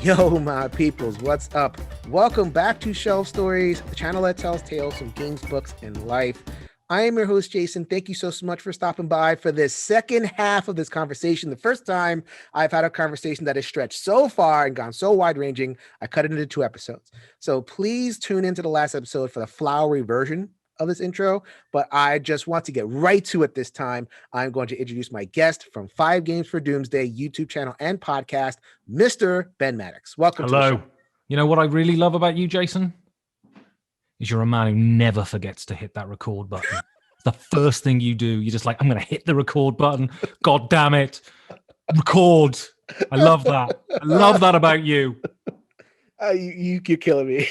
Yo, my peoples, what's up? Welcome back to Shelf Stories, the channel that tells tales from games, books, and life. I am your host, Jason. Thank you so much for stopping by for this second half of this conversation. The first time I've had a conversation that has stretched so far and gone so wide-ranging, I cut it into 2 episodes. So please tune into the last episode for the flowery version of this intro, but I just want to get right to it this time. I'm going to introduce my guest from 5 Games for Doomsday YouTube channel and podcast, Mr. Ben Maddox. Welcome to the show. You know what I really love about you, Jason? Is you're a man who never forgets to hit that record button. It's the first thing you do. You're just like, I'm going to hit the record button. God damn it. Record. I love that. I love that about you. You're killing me.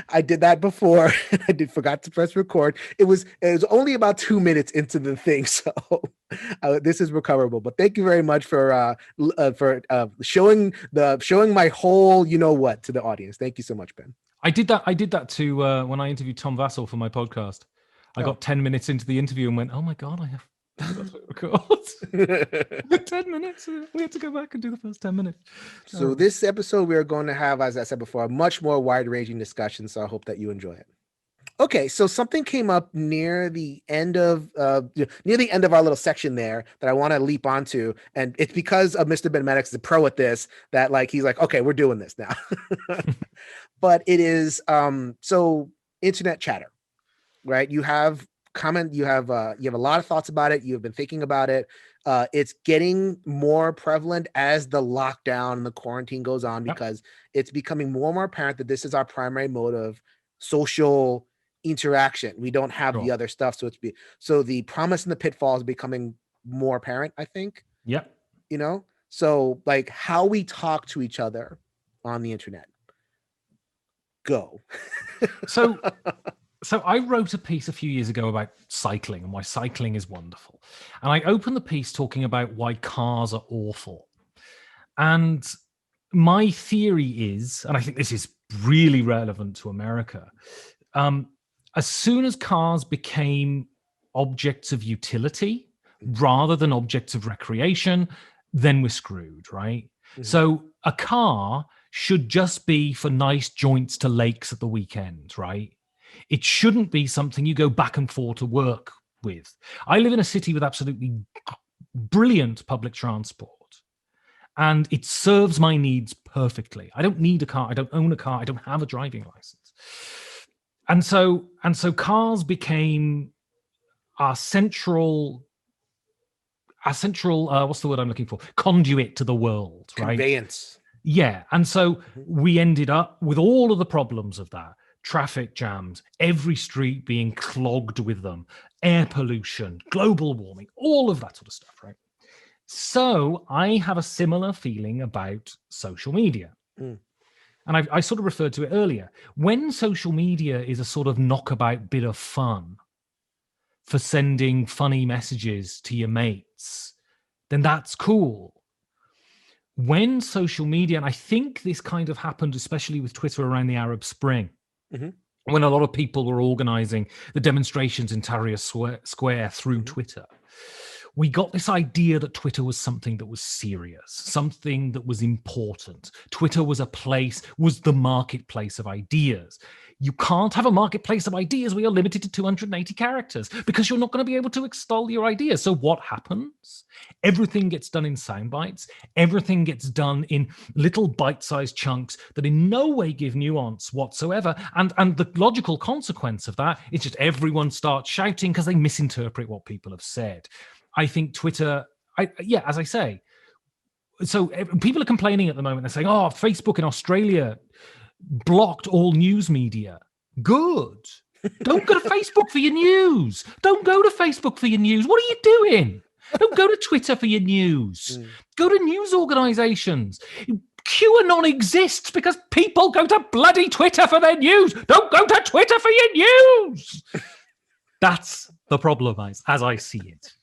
I did that before. I forgot to press record. It was only about 2 minutes into the thing, so this is recoverable. But thank you very much for showing my whole you know what to the audience. Thank you so much, Ben. I did that too when I interviewed Tom Vassell for my podcast. I got 10 minutes into the interview and went, oh my God, I have to record. 10 minutes. We had to go back and do the first 10 minutes. So this episode, we are going to have, as I said before, a much more wide-ranging discussion. So I hope that you enjoy it. Okay, so something came up near the end of our little section there that I want to leap onto, and it's because of Mr. Ben Maddox, the pro at this, that he's like, okay, we're doing this now. But it is so internet chatter, right? You have a lot of thoughts about it. You've been thinking about it. It's getting more prevalent as the lockdown and the quarantine goes on, because it's becoming more and more apparent that this is our primary mode of social interaction. We don't have the other stuff. So the promise and the pitfalls are becoming more apparent, I think. Yeah. So how we talk to each other on the internet. Go. So I wrote a piece a few years ago about cycling and why cycling is wonderful. And I opened the piece talking about why cars are awful. And my theory is, and I think this is really relevant to America, as soon as cars became objects of utility rather than objects of recreation, then we're screwed, right? Mm-hmm. So a car should just be for nice joints to lakes at the weekend, right? It shouldn't be something you go back and forth to work with. I live in a city with absolutely brilliant public transport, and it serves my needs perfectly. I don't need a car. I don't own a car. I don't have a driving license. And so cars became our central what's the word I'm looking for? Conduit to the world, right? Conveyance. Yeah. And so we ended up with all of the problems of that. Traffic jams, every street being clogged with them, air pollution, global warming, all of that sort of stuff, right? So I have a similar feeling about social media. And I sort of referred to it earlier. When social media is a sort of knockabout bit of fun for sending funny messages to your mates, then that's cool. When social media, and I think this kind of happened, especially with Twitter around the Arab Spring, when a lot of people were organizing the demonstrations in Tahrir Square through Twitter, we got this idea that Twitter was something that was serious, something that was important. Twitter was the marketplace of ideas. You can't have a marketplace of ideas where you're limited to 280 characters because you're not going to be able to extol your ideas. So what happens? Everything gets done in sound bites. Everything gets done in little bite-sized chunks that in no way give nuance whatsoever. And the logical consequence of that is just everyone starts shouting because they misinterpret what people have said. I think Twitter, as I say, so people are complaining at the moment. They're saying, oh, Facebook in Australia blocked all news media. Good. Don't go to Facebook for your news. Don't go to Facebook for your news. What are you doing? Don't go to Twitter for your news. Go to news organizations. QAnon exists because people go to bloody Twitter for their news. Don't go to Twitter for your news. That's the problem, as I see it.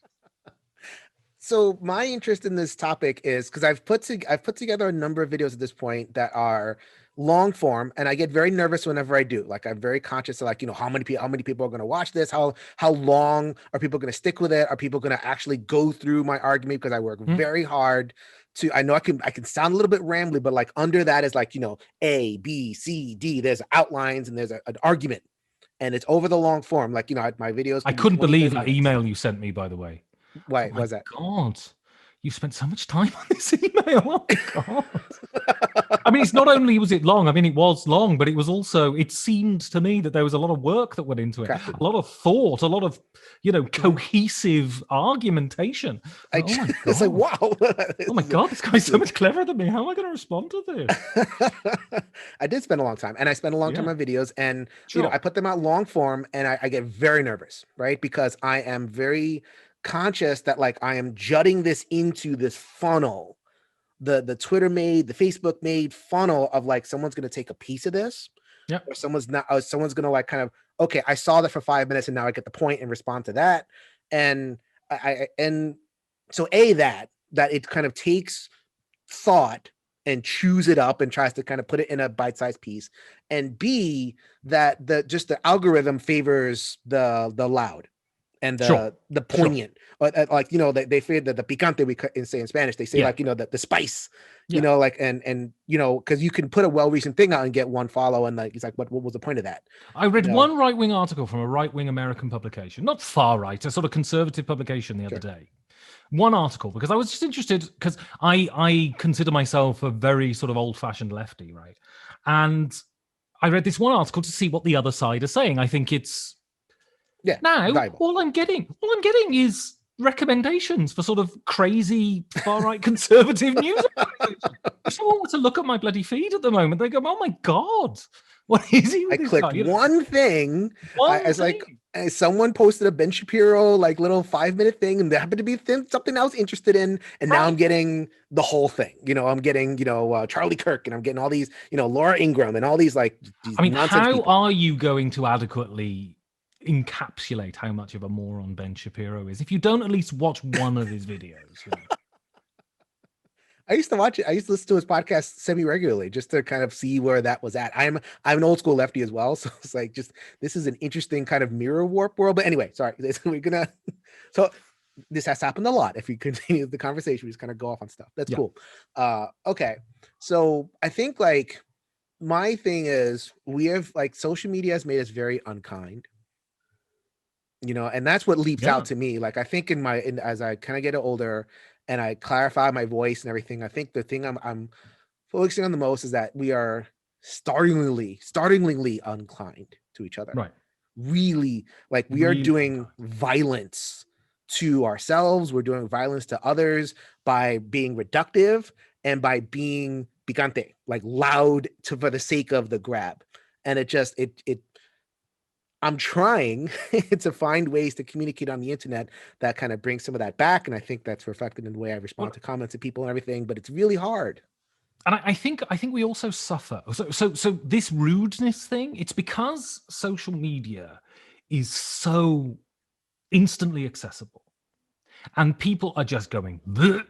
So my interest in this topic is because I've put together a number of videos at this point that are long form, and I get very nervous whenever I do. Like I'm very conscious of like, how many people are going to watch this? How long are people going to stick with it? Are people going to actually go through my argument? Because I work very hard to, I know I can sound a little bit rambly, but like under that is like, A, B, C, D, there's outlines and there's an argument, and it's over the long form. Like, my videos. I couldn't believe that email you sent me, by the way. Why was that? God, you spent so much time on this email. Oh my God. I mean, it's not only was it long, I mean, it was long, but it was also, it seemed to me that there was a lot of work that went into it, a lot of thought, a lot of, cohesive argumentation. Oh my God. It's like, wow. Oh my God, this guy's so much cleverer than me. How am I going to respond to this? I did spend a long time, and I spent a long time on videos, and, I put them out long form, and I get very nervous, right? Because I am very conscious that like I am jutting this into this funnel, the Twitter made, the Facebook made funnel of like someone's going to take a piece of this, or someone's going to like kind of, okay, I saw that for 5 minutes and now I get the point and respond to that. And so that it kind of takes thought and chews it up and tries to kind of put it in a bite-sized piece, and B, that the algorithm favors the loud and the poignant, like they fear that the picante, we say in Spanish, they say like the spice, like and because you can put a well-reasoned thing out and get one follow, and like it's like what was the point of that? I read one right-wing article from a right-wing American publication, not far right, a sort of conservative publication the other day. One article, because I was just interested, because I consider myself a very sort of old-fashioned lefty, right? And I read this one article to see what the other side is saying. I think it's now valuable. All I'm getting is recommendations for sort of crazy far-right conservative news. If someone were to look at my bloody feed at the moment, they go, "Oh my God, what is he?" I clicked one thing. Like someone posted a Ben Shapiro like little 5-minute thing, and there happened to be something I was interested in, and now I'm getting the whole thing. I'm getting Charlie Kirk, and I'm getting all these Laura Ingraham, and all these like. I mean, how are you going to adequately encapsulate how much of a moron Ben Shapiro is if you don't at least watch one of his videos? I used to watch it. I used to listen to his podcast semi-regularly just to kind of see where that was at. I'm an old school lefty as well, so it's like this is an interesting kind of mirror warp world. But anyway, sorry, so this has happened a lot. If we continue the conversation, we just kind of go off on stuff. That's cool. Okay, so I think like my thing is we have like social media has made us very unkind. And that's what leaps out to me. Like I think as I kind of get older and I clarify my voice and everything, I think the thing I'm focusing on the most is that we are startlingly unkind to each other. Right. Really, like we are doing violence to ourselves. We're doing violence to others by being reductive and by being picante, like loud for the sake of the grab. And I'm trying to find ways to communicate on the internet that kind of brings some of that back. And I think that's reflected in the way I respond to comments of people and everything, but it's really hard. And I think we also suffer. So this rudeness thing, it's because social media is so instantly accessible and people are just going, bleh.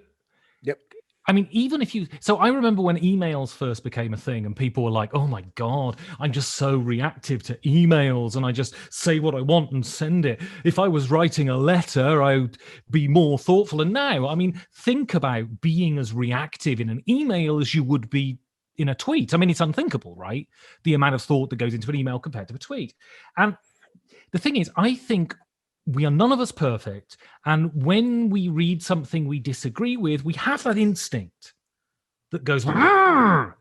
Yep. I mean, even if so I remember when emails first became a thing and people were like, oh my God, I'm just so reactive to emails and I just say what I want and send it. If I was writing a letter, I would be more thoughtful. And now, I mean, think about being as reactive in an email as you would be in a tweet. I mean, it's unthinkable, right? The amount of thought that goes into an email compared to a tweet. And the thing is, I think we are none of us perfect. And when we read something we disagree with, we have that instinct that goes, we have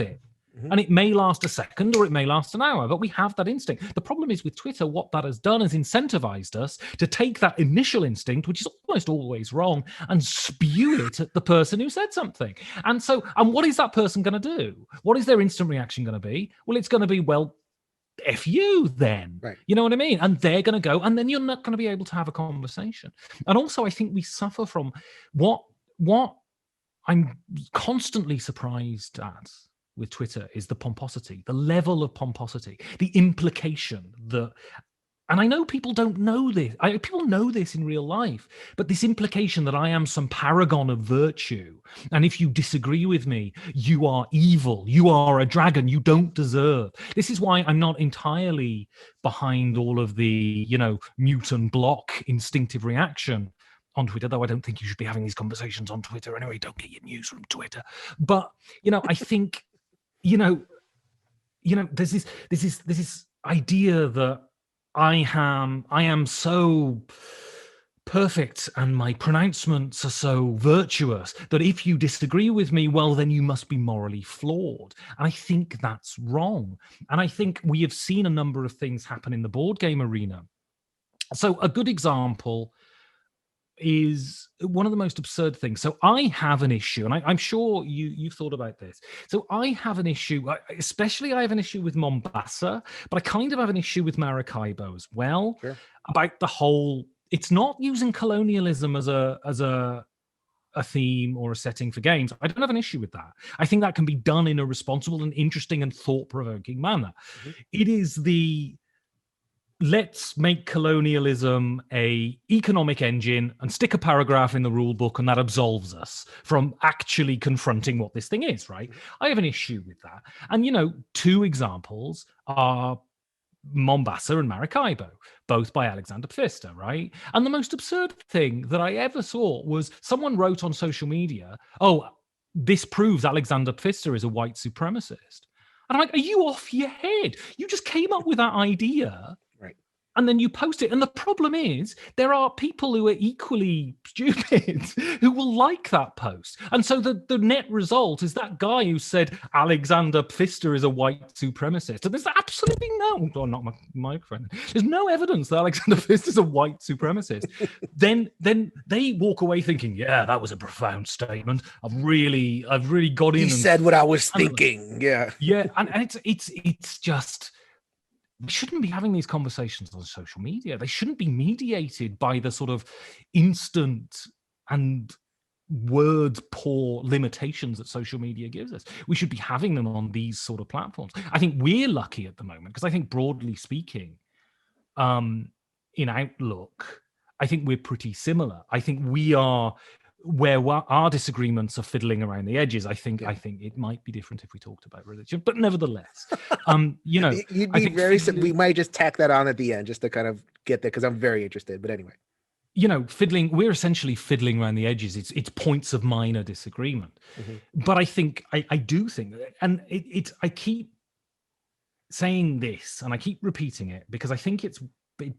it. Mm-hmm. And it may last a second or it may last an hour, but we have that instinct. The problem is with Twitter, what that has done is incentivized us to take that initial instinct, which is almost always wrong, and spew it at the person who said something. And what is that person going to do? What is their instant reaction going to be? Well, it's going to be, well, F you then, right. You know what I mean? And they're going to go, and then you're not going to be able to have a conversation. And also I think we suffer from what I'm constantly surprised at with Twitter is the pomposity, the level of pomposity, the implication that, And I know people don't know this. People know this in real life, but this implication that I am some paragon of virtue, and if you disagree with me, you are evil, you are a dragon, you don't deserve. This is why I'm not entirely behind all of the, mute and block instinctive reaction on Twitter, though I don't think you should be having these conversations on Twitter anyway. Don't get your news from Twitter. But, I think, there's this idea that I am so perfect and my pronouncements are so virtuous that if you disagree with me, well, then you must be morally flawed. And I think that's wrong. And I think we have seen a number of things happen in the board game arena. So a good example is one of the most absurd things. So I have an issue, and I'm sure you've thought about this. So I have an issue, especially I have an issue with Mombasa, but I kind of have an issue with Maracaibo as well. Sure. About the whole, it's not using colonialism as a theme or a setting for games. I don't have an issue with that. I think that can be done in a responsible and interesting and thought-provoking manner. Mm-hmm. It is the let's make colonialism a economic engine and stick a paragraph in the rule book, and that absolves us from actually confronting what this thing is, right? I have an issue with that. And, two examples are Mombasa and Maracaibo, both by Alexander Pfister, right? And the most absurd thing that I ever saw was someone wrote on social media, oh, this proves Alexander Pfister is a white supremacist. And I'm like, are you off your head? You just came up with that idea. And then you post it. And the problem is there are people who are equally stupid who will like that post. And so the net result is that guy who said Alexander Pfister is a white supremacist. And there's absolutely not my microphone. There's no evidence that Alexander Pfister is a white supremacist. then they walk away thinking, yeah, that was a profound statement. I've really got in. He said what I was thinking. Yeah. Yeah. And it's just, we shouldn't be having these conversations on social media. They shouldn't be mediated by the sort of instant and word poor limitations that social media gives us. We should be having them on these sort of platforms. I think we're lucky at the moment because I think broadly speaking, in outlook, I think we're pretty similar. I think we are where our disagreements are fiddling around the edges. I think it might be different if we talked about religion, but nevertheless, you'd be we might just tack that on at the end just to kind of get there because I'm very interested. But anyway, we're essentially fiddling around the edges. It's points of minor disagreement. Mm-hmm. But I think I do think, and I keep saying this and I keep repeating it because I think it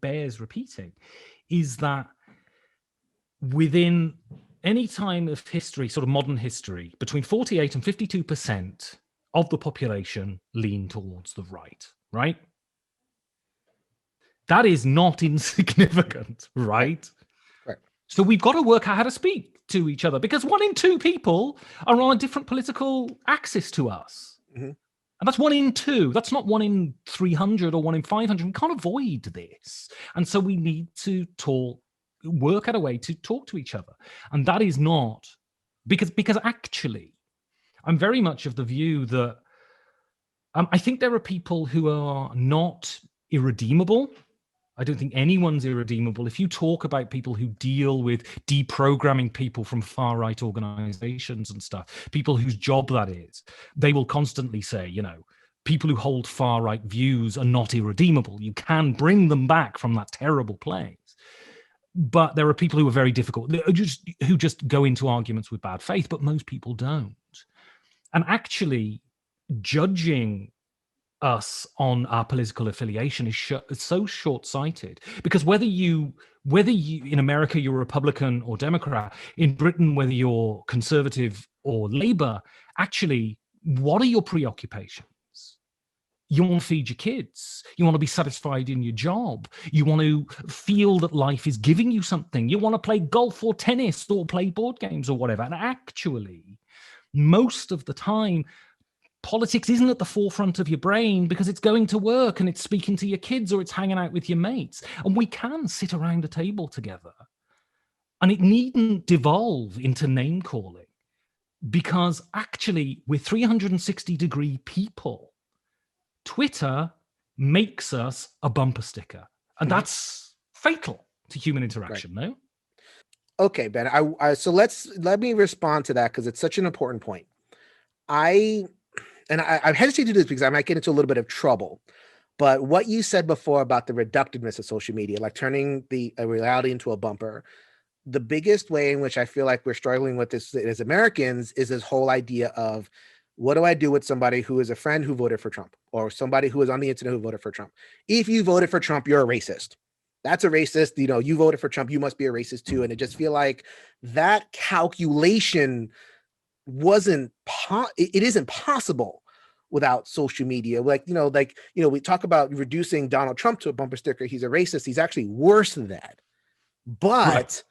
bears repeating, is that within any time of history, sort of modern history, between 48 and 52% of the population lean towards the right? That is not insignificant, right? Right. So we've got to work out how to speak to each other because 1 in 2 people are on a different political axis to us. Mm-hmm. And that's 1 in 2. That's not 1 in 300 or 1 in 500. We can't avoid this. And so we need to work out a way to talk to each other. And that is not because actually I'm very much of the view that I think there are people who are not irredeemable. I don't think anyone's irredeemable. If you talk about people who deal with deprogramming people from far-right organizations and stuff, people whose job that is, they will constantly say, people who hold far-right views are not irredeemable. You can bring them back from that terrible place. But there are people who are very difficult, who just go into arguments with bad faith, but most people don't. And actually, judging us on our political affiliation is so short-sighted because whether you in America you're Republican or Democrat, in Britain whether you're conservative or Labour, actually, what are your preoccupations? You want to feed your kids. You want to be satisfied in your job. You want to feel that life is giving you something. You want to play golf or tennis or play board games or whatever. And actually, most of the time, politics isn't at the forefront of your brain because it's going to work and it's speaking to your kids or it's hanging out with your mates. And we can sit around a table together and it needn't devolve into name calling because actually we're 360-degree people. Twitter makes us a bumper sticker. And that's fatal to human interaction, no? Okay, Ben. So let me respond to that because it's such an important point. I hesitate to do this because I might get into a little bit of trouble. But what you said before about the reductiveness of social media, like turning a reality into a bumper, the biggest way in which I feel like we're struggling with this as Americans is this whole idea of what do I do with somebody who is a friend who voted for Trump or somebody who is on the internet who voted for Trump? If you voted for Trump, you're a racist. That's a racist. You voted for Trump, you must be a racist too. And it just feel like that calculation it isn't possible without social media. We talk about reducing Donald Trump to a bumper sticker. He's a racist. He's actually worse than that. But,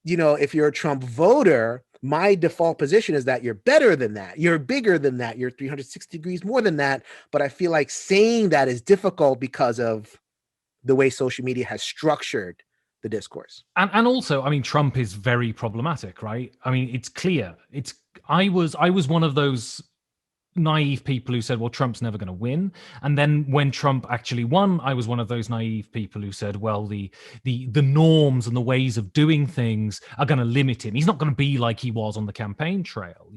if you're a Trump voter, my default position is that you're better than that. You're bigger than that. You're 360 degrees more than that. But I feel like saying that is difficult because of the way social media has structured the discourse. And also, I mean, Trump is very problematic, right? I mean, it's clear. I was one of those naive people who said, well, Trump's never going to win. And then when Trump actually won, I was one of those naive people who said, well, the norms and the ways of doing things are going to limit him. He's not going to be like he was on the campaign trail,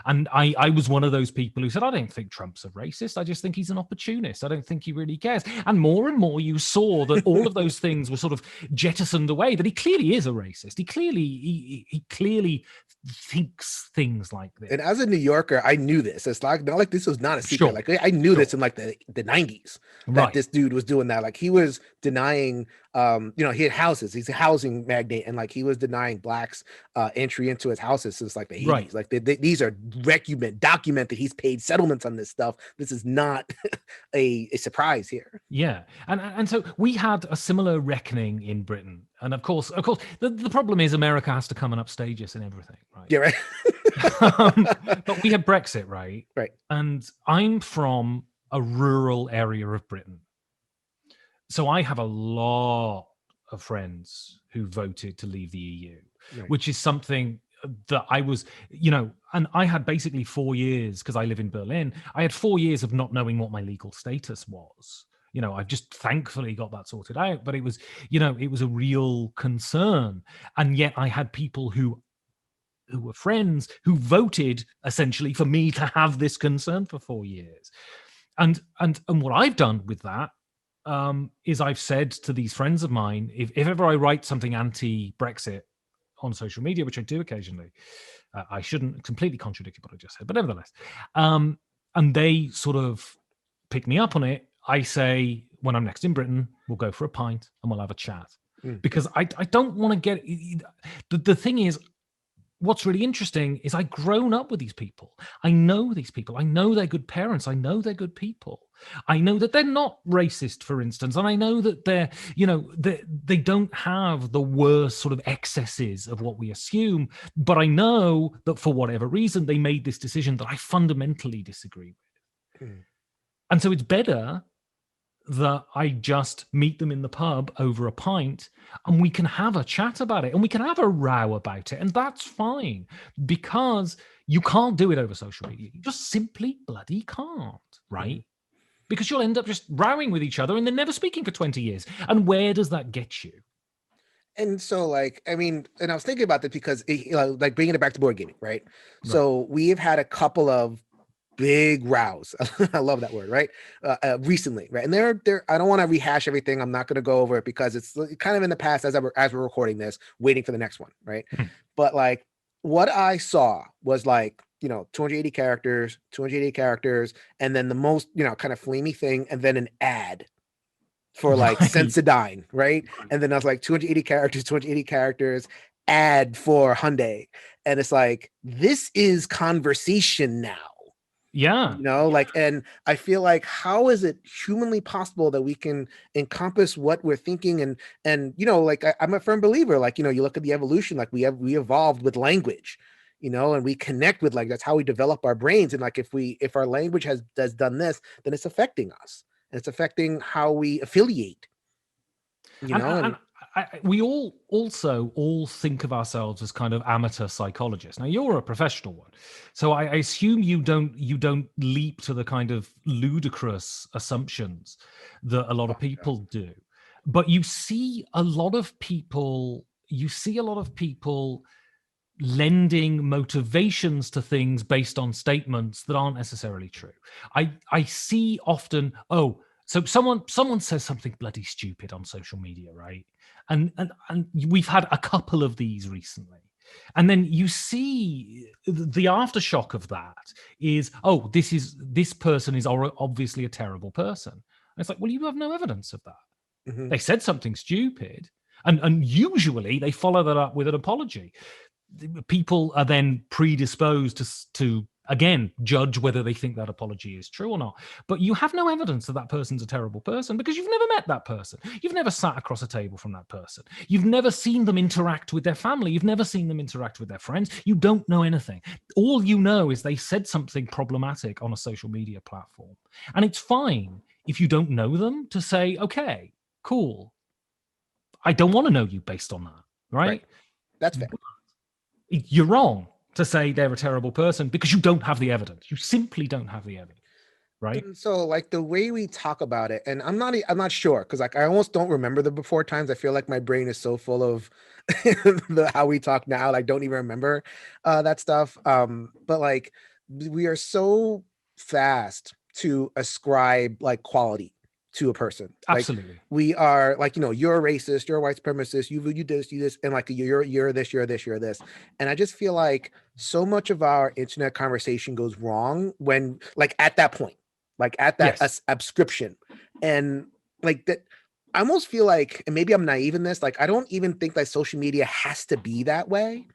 And I was one of those people who said, I don't think Trump's a racist. I just think he's an opportunist. I don't think he really cares. And more you saw that all of those things were sort of jettisoned away, that he clearly is a racist. He clearly thinks things like this. And as a New Yorker, I knew this. It's not like this was not a secret. Sure. Like I knew this in like the 90s that this dude was doing that. Like he was denying, he had houses. He's a housing magnate, and like he was denying blacks entry into his houses since like the 80s. Right. Like these are document that he's paid settlements on this stuff. This is not a surprise here. Yeah, and so we had a similar reckoning in Britain. And of course, the problem is America has to come and upstage us in everything, right? Yeah, right. But we had Brexit, right? Right. And I'm from a rural area of Britain. So I have a lot of friends who voted to leave the EU, right, which is something that I was, and I had basically 4 years, because I live in Berlin, I had 4 years of not knowing what my legal status was. I've just thankfully got that sorted out, but it was, it was a real concern. And yet I had people who were friends who voted essentially for me to have this concern for 4 years. And what I've done with that is I've said to these friends of mine, if ever I write something anti-Brexit on social media, which I do occasionally, I shouldn't completely contradict what I just said, but nevertheless, and they sort of pick me up on it, I say, when I'm next in Britain, we'll go for a pint and we'll have a chat. Because I don't want to get... The thing is, what's really interesting is I've grown up with these people. I know these people. I know they're good parents. I know they're good people. I know that they're not racist, for instance. And I know that they're, they don't have the worst sort of excesses of what we assume. But I know that for whatever reason, they made this decision that I fundamentally disagree with. And so it's better that I just meet them in the pub over a pint and we can have a chat about it and we can have a row about it. And that's fine, because you can't do it over social media. You just simply bloody can't, right? Because you'll end up just rowing with each other and then never speaking for 20 years. And where does that get you? And so, and I was thinking about this because, bringing it back to board gaming, right? So we've had a couple of big rows. I love that word, right? Recently, right? And they're I don't want to rehash everything. I'm not going to go over it because it's kind of in the past as we're recording this, waiting for the next one, right? But what I saw was 280 characters, and then the most, kind of flamey thing, and then an ad for Sensodyne, right? And then I was 280 characters, ad for Hyundai. And it's this is conversation now. Yeah. And I feel how is it humanly possible that we can encompass what we're thinking? And I'm a firm believer, you look at the evolution, we evolved with language, and we connect with that's how we develop our brains. And if our language has done this, then it's affecting us. And it's affecting how we affiliate, we all think of ourselves as kind of amateur psychologists. Now you're a professional one, so I assume you don't leap to the kind of ludicrous assumptions that a lot of people do. But you see a lot of people lending motivations to things based on statements that aren't necessarily true. I see often, oh, so someone says something bloody stupid on social media, right? And we've had a couple of these recently. And then you see the aftershock of that is, oh, this person is obviously a terrible person. And it's like, well, you have no evidence of that. Mhm. They said something stupid, and usually they follow that up with an apology. People are then predisposed to again judge whether they think that apology is true or not. But you have no evidence that that person's a terrible person because you've never met that person. You've never sat across a table from that person. You've never seen them interact with their family. You've never seen them interact with their friends. You don't know anything. All you know is they said something problematic on a social media platform. And it's fine if you don't know them to say, okay, cool, I don't want to know you based on that, right? That's fair. You're wrong to say they're a terrible person because you don't have the evidence. You simply don't have the evidence, right? And so like the way we talk about it, and I'm not sure because like I almost don't remember the before times. I feel like my brain is so full of how we talk now, like don't even remember that stuff. But like we are so fast to ascribe like quality to a person. Like Absolutely. we are like, you're a racist, you're a white supremacist, you this, and like you're this, you're this, you're this. And I just feel like so much of our internet conversation goes wrong when like at that point, like at that Yes. abscription. And like that, I almost feel like, and maybe I'm naive in this, like I don't even think that social media has to be that way.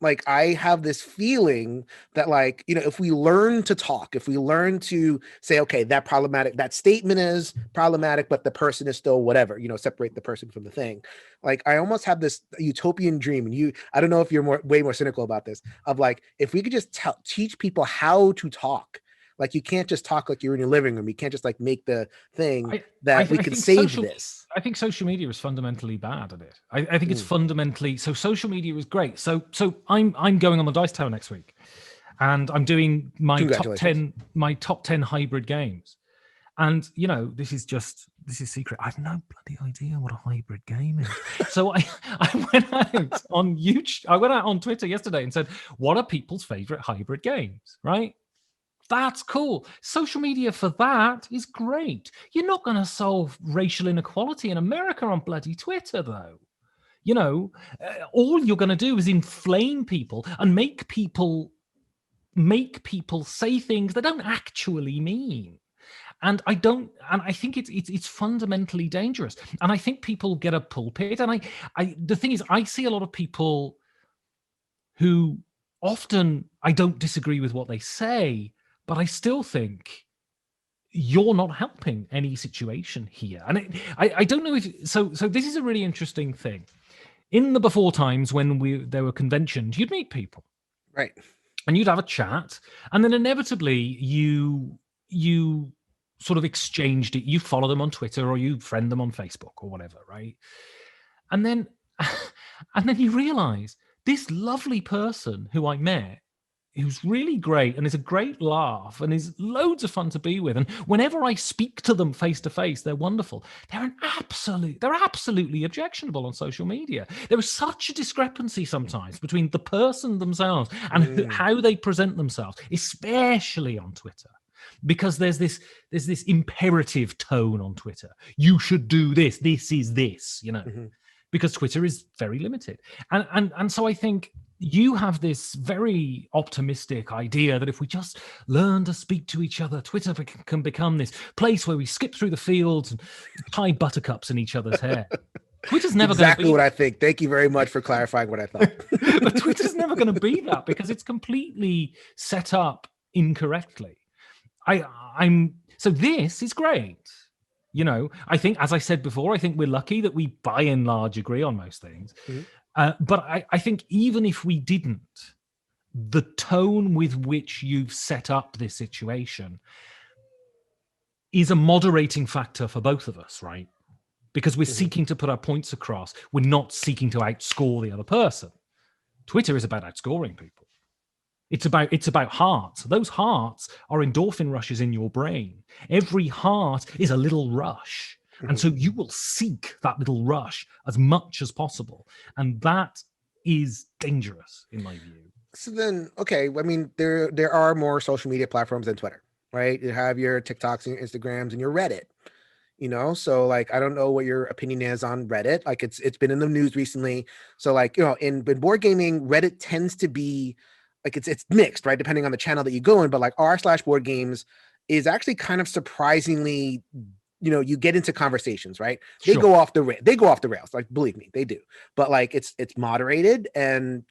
Like I have this feeling that like, if we learn to talk, if we learn to say, okay, that statement is problematic, but the person is still whatever, separate the person from the thing. Like I almost have this utopian dream, and I don't know if you're way more cynical about this, of like, if we could just teach people how to talk. Like you can't just talk like you're in your living room. You can't just like make the thing we can save this. I think social media is fundamentally bad at it. I think it's fundamentally, so social media is great. So I'm going on the Dice Tower next week, and I'm doing my top 10 hybrid games. And this is secret. I have no bloody idea what a hybrid game is. So I went out on YouTube. I went out on Twitter yesterday and said, what are people's favorite hybrid games? Right? That's cool. Social media for that is great. You're not going to solve racial inequality in America on bloody Twitter, though. All you're going to do is inflame people and make people say things they don't actually mean. And I think it's fundamentally dangerous. And I think people get a pulpit. And the thing is, I see a lot of people who often I don't disagree with what they say, but I still think you're not helping any situation here. And I don't know if so this is a really interesting thing. In the before times when there were conventions, you'd meet people. Right. And you'd have a chat, and then inevitably you sort of exchanged it. You follow them on Twitter or you friend them on Facebook or whatever, right? And then you realize this lovely person who I met, who's really great and is a great laugh and is loads of fun to be with. And whenever I speak to them face to face, they're wonderful. They're absolutely objectionable on social media. There is such a discrepancy sometimes between the person themselves and how they present themselves, especially on Twitter. Because there's this imperative tone on Twitter. You should do this. This is this, because Twitter is very limited. And so I think you have this very optimistic idea that if we just learn to speak to each other, Twitter can become this place where we skip through the fields and tie buttercups in each other's hair. Twitter's never exactly what I think. Thank you very much for clarifying what I thought. But Twitter's never going to be that because it's completely set up incorrectly. So this is great. I think, as I said before, I think we're lucky that we by and large agree on most things. But I think even if we didn't, the tone with which you've set up this situation is a moderating factor for both of us, right? Because we're seeking to put our points across. We're not seeking to outscore the other person. Twitter is about outscoring people. It's about hearts. Those hearts are endorphin rushes in your brain. Every heart is a little rush. And so you will seek that little rush as much as possible. And that is dangerous in my view. So then, okay, I mean, there are more social media platforms than Twitter, right? You have your TikToks and your Instagrams and your Reddit, so like I don't know what your opinion is on Reddit. Like it's been in the news recently. So like, in board gaming, Reddit tends to be like it's mixed, right? Depending on the channel that you go in, but like r/board games is actually kind of surprisingly, you get into conversations, right? They Sure. go off the rails, like believe me, they do. But like it's moderated and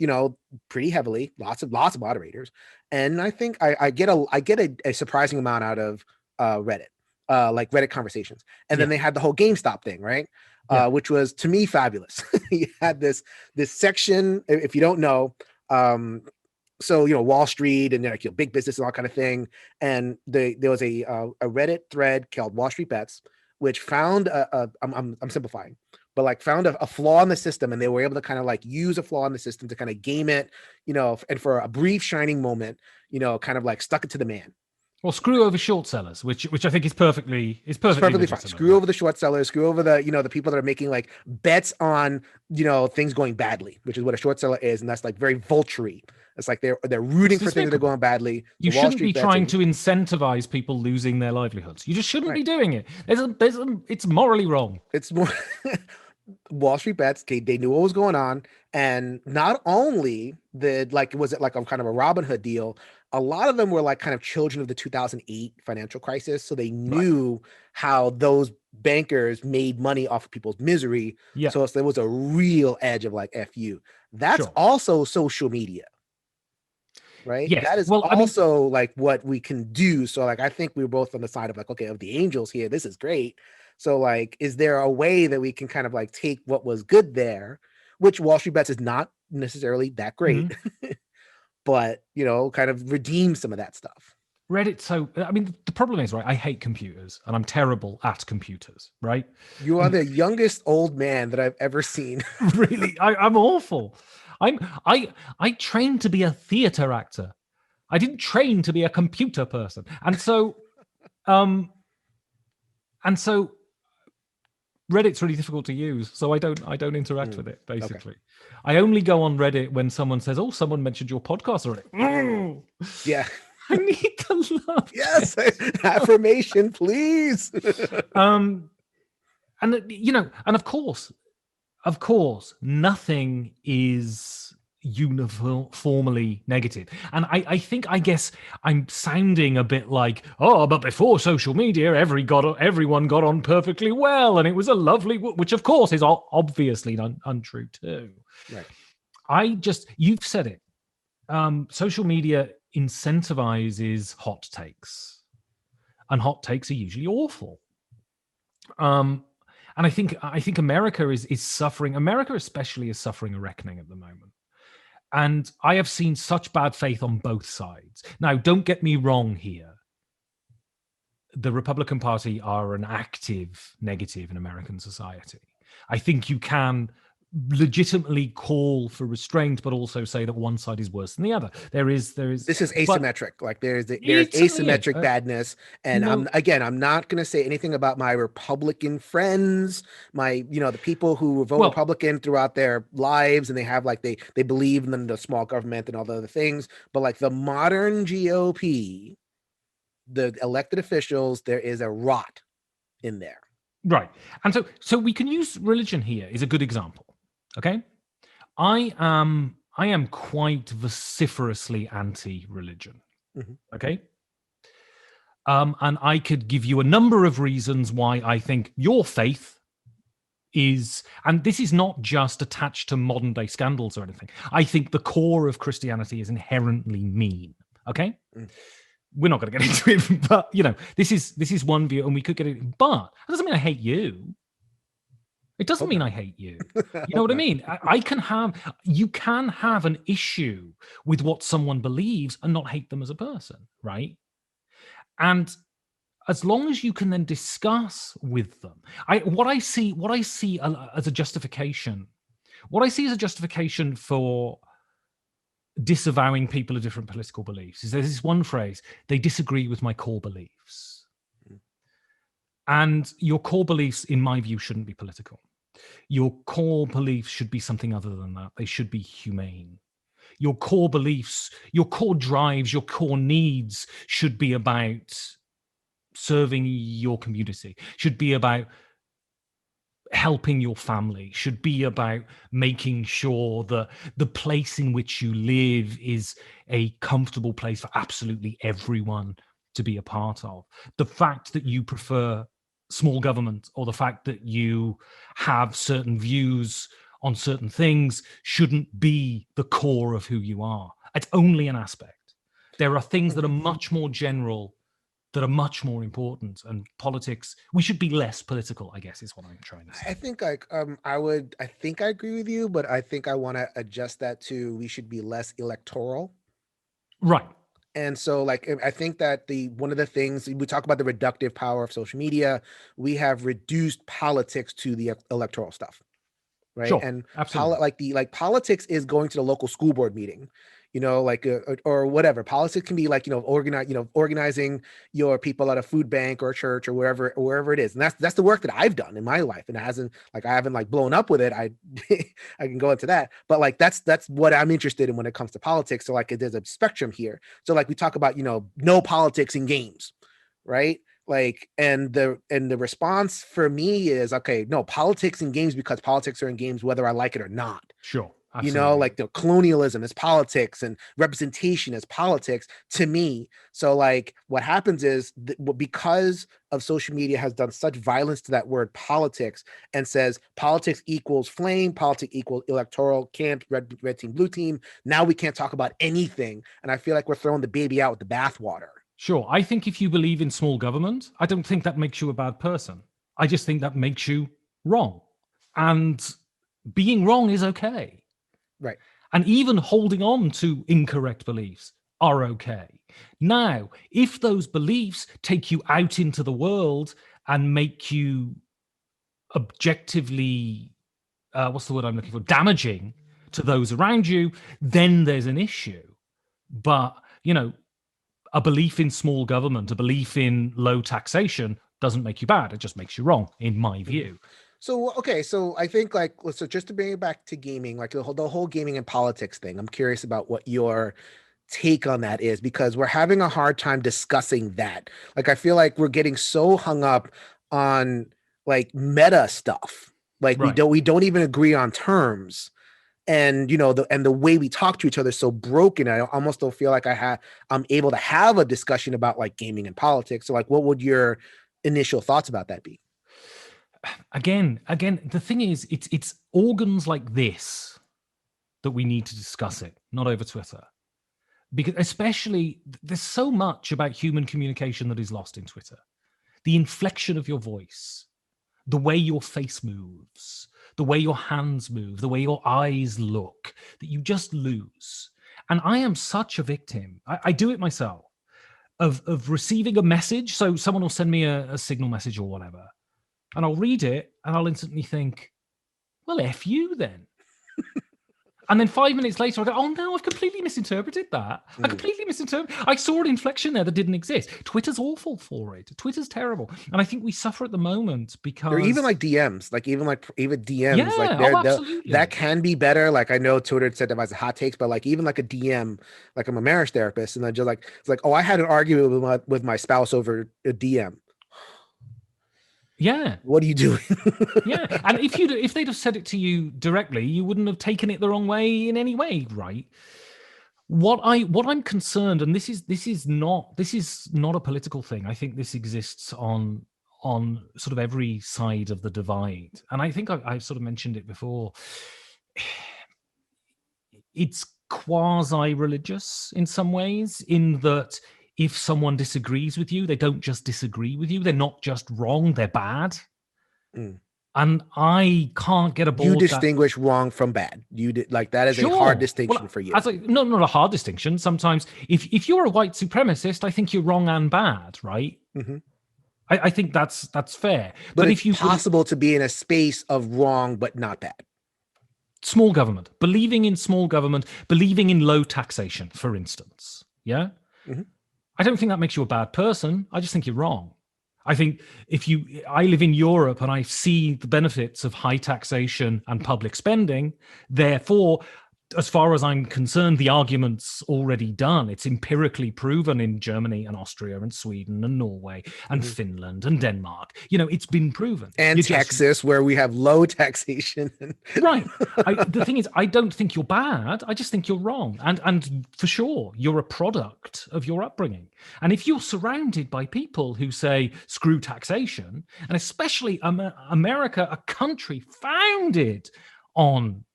pretty heavily, lots of moderators. And I think I get a surprising amount out of Reddit. Like Reddit conversations. And then they had the whole GameStop thing, right? Which was to me fabulous. You had this section, if you don't know, so Wall Street and like big business and all kind of thing. And there was a Reddit thread called Wall Street Bets, which found I'm simplifying, but like found a flaw in the system, and they were able to kind of like use a flaw in the system to kind of game it, and for a brief shining moment, kind of like stuck it to the man. Well, screw over short sellers, which I think is perfectly fine. Screw over the short sellers, screw over the the people that are making like bets on things going badly, which is what a short seller is, and that's like very vulture-y. It's like they're rooting for things that are going badly. You shouldn't be trying to incentivize people losing their livelihoods. You just shouldn't be doing it. It's morally wrong. It's more Wall Street Bets. They knew what was going on, and not only was it like a kind of a Robin Hood deal. A lot of them were like kind of children of the 2008 financial crisis, so they knew how those bankers made money off of people's misery. Yeah. So there was a real edge of like "F you." That's also social media, right? Yes. That is like what we can do. So like I think we were both on the side of like, okay, of the angels here, this is great. So like, is there a way that we can kind of like take what was good there, which Wall Street Bets is not necessarily that great, but kind of redeem some of that stuff. Reddit. So I mean, the problem is, right, I hate computers and I'm terrible at computers, right? You are the youngest old man that I've ever seen. Really, I'm awful. I trained to be a theater actor. I didn't train to be a computer person. And so Reddit's really difficult to use, so I don't interact with it, basically. Okay. I only go on Reddit when someone says, "Oh, someone mentioned your podcast already." Yeah. I need to love. Yes, affirmation, please. And of course, nothing is uniformly negative. And I guess I'm sounding a bit like, oh, but before social media, everyone got on perfectly well, and it was a lovely, which of course is obviously untrue too. Right. You've said it. Social media incentivizes hot takes, and hot takes are usually awful. And I think America is suffering. America especially is suffering a reckoning at the moment. And I have seen such bad faith on both sides. Now, don't get me wrong here. The Republican Party are an active negative in American society. I think you can legitimately call for restraint, but also say that one side is worse than the other. This is asymmetric. Like there's asymmetric badness. And I'm not going to say anything about my Republican friends, the people who vote Republican throughout their lives, and they have like they believe in the small government and all the other things. But like the modern GOP, the elected officials, there is a rot in there. Right. And so we can use religion here is a good example. Okay, I am quite vociferously anti-religion. Okay, and I could give you a number of reasons why I think your faith is, and this is not just attached to modern day scandals or anything. I think the core of Christianity is inherently mean. Okay. We're not going to get into it, but this is one view, and we could get it. But that doesn't mean I hate you. It doesn't mean I hate you. You know what I mean? You can have an issue with what someone believes and not hate them as a person, right? And as long as you can then discuss with them, what I see as a justification for disavowing people of different political beliefs is there's this one phrase: they disagree with my core beliefs. And your core beliefs, in my view, shouldn't be political. Your core beliefs should be something other than that. They should be humane. Your core beliefs, your core drives, your core needs should be about serving your community, should be about helping your family, should be about making sure that the place in which you live is a comfortable place for absolutely everyone to be a part of. The fact that you prefer small government, or the fact that you have certain views on certain things, shouldn't be the core of who you are. It's only an aspect. There are things that are much more general, that are much more important, and politics, we should be less political, I guess, is what I'm trying to say. I think I think I agree with you, but I think I want to adjust that to we should be less electoral. Right. And so, like, I think that one of the things we talk about, the reductive power of social media, we have reduced politics to the electoral stuff, right? Sure, And absolutely. politics is going to the local school board meeting, or whatever. Politics can be like, organizing your people at a food bank or a church or wherever it is. And that's the work that I've done in my life. And I haven't like blown up with it. I can go into that, but like, that's what I'm interested in when it comes to politics. So like, there's a spectrum here. So like we talk about, no politics in games, right? Like, and the response for me is, okay, no politics in games, because politics are in games whether I like it or not. Sure, absolutely. Like the colonialism is politics and representation is politics to me. So like what happens is because of social media has done such violence to that word politics, and says politics equals flame, politics equals electoral camp, red team, blue team. Now we can't talk about anything. And I feel like we're throwing the baby out with the bathwater. Sure. I think if you believe in small government, I don't think that makes you a bad person. I just think that makes you wrong. And being wrong is okay. Right. And even holding on to incorrect beliefs are okay. Now, if those beliefs take you out into the world and make you objectively, what's the word I'm looking for, damaging to those around you, then there's an issue. But, a belief in small government, a belief in low taxation doesn't make you bad. It just makes you wrong, in my view. So, okay. So I think so just to bring it back to gaming, like the whole gaming and politics thing, I'm curious about what your take on that is, because we're having a hard time discussing that. Like, I feel like we're getting so hung up on like meta stuff. Like Right. we don't even agree on terms. And the way we talk to each other is so broken. I almost don't feel like I'm able to have a discussion about like gaming and politics. So like, what would your initial thoughts about that be? Again, the thing is, it's organs like this that we need to discuss it, not over Twitter. Because especially, there's so much about human communication that is lost in Twitter. The inflection of your voice, the way your face moves, the way your hands move, the way your eyes look, that you just lose. And I am such a victim. I do it myself, of receiving a message. So someone will send me a signal message or whatever, and I'll read it and I'll instantly think, well, F you then. And then 5 minutes later, I go, oh no, I've completely misinterpreted that. I completely misinterpreted. I saw an inflection there that didn't exist. Twitter's awful for it. Twitter's terrible. And I think we suffer at the moment because... Or even like DMs, even DMs, yeah, like absolutely. that can be better. Like I know Twitter said that as hot takes, but like even like a DM, like I'm a marriage therapist, and then just like, it's like, oh, I had an argument with my spouse over a DM. Yeah. What are you doing? Yeah. And if they'd have said it to you directly, you wouldn't have taken it the wrong way in any way, right? What I'm concerned, and this is not a political thing. I think this exists on sort of every side of the divide. And I think I've sort of mentioned it before. It's quasi-religious in some ways, in that if someone disagrees with you, they don't just disagree with you. They're not just wrong, they're bad. And I can't get aboard. You distinguish wrong from bad. You did like that is a hard distinction for you. Not a hard distinction. Sometimes if you're a white supremacist, I think you're wrong and bad, right? I think that's fair. But if it's possible to be in a space of wrong but not bad. Small government, believing in small government, believing in low taxation, for instance. Yeah. I don't think that makes you a bad person. I just think you're wrong. I think I live in Europe and I see the benefits of high taxation and public spending. Therefore, as far as I'm concerned, the argument's already done. It's empirically proven in Germany and Austria and Sweden and Norway and Finland and Denmark. It's been proven. And Texas, where we have low taxation. Right. The thing is, I don't think you're bad. I just think you're wrong. And for sure, you're a product of your upbringing. And if you're surrounded by people who say, screw taxation, and especially America, a country founded on,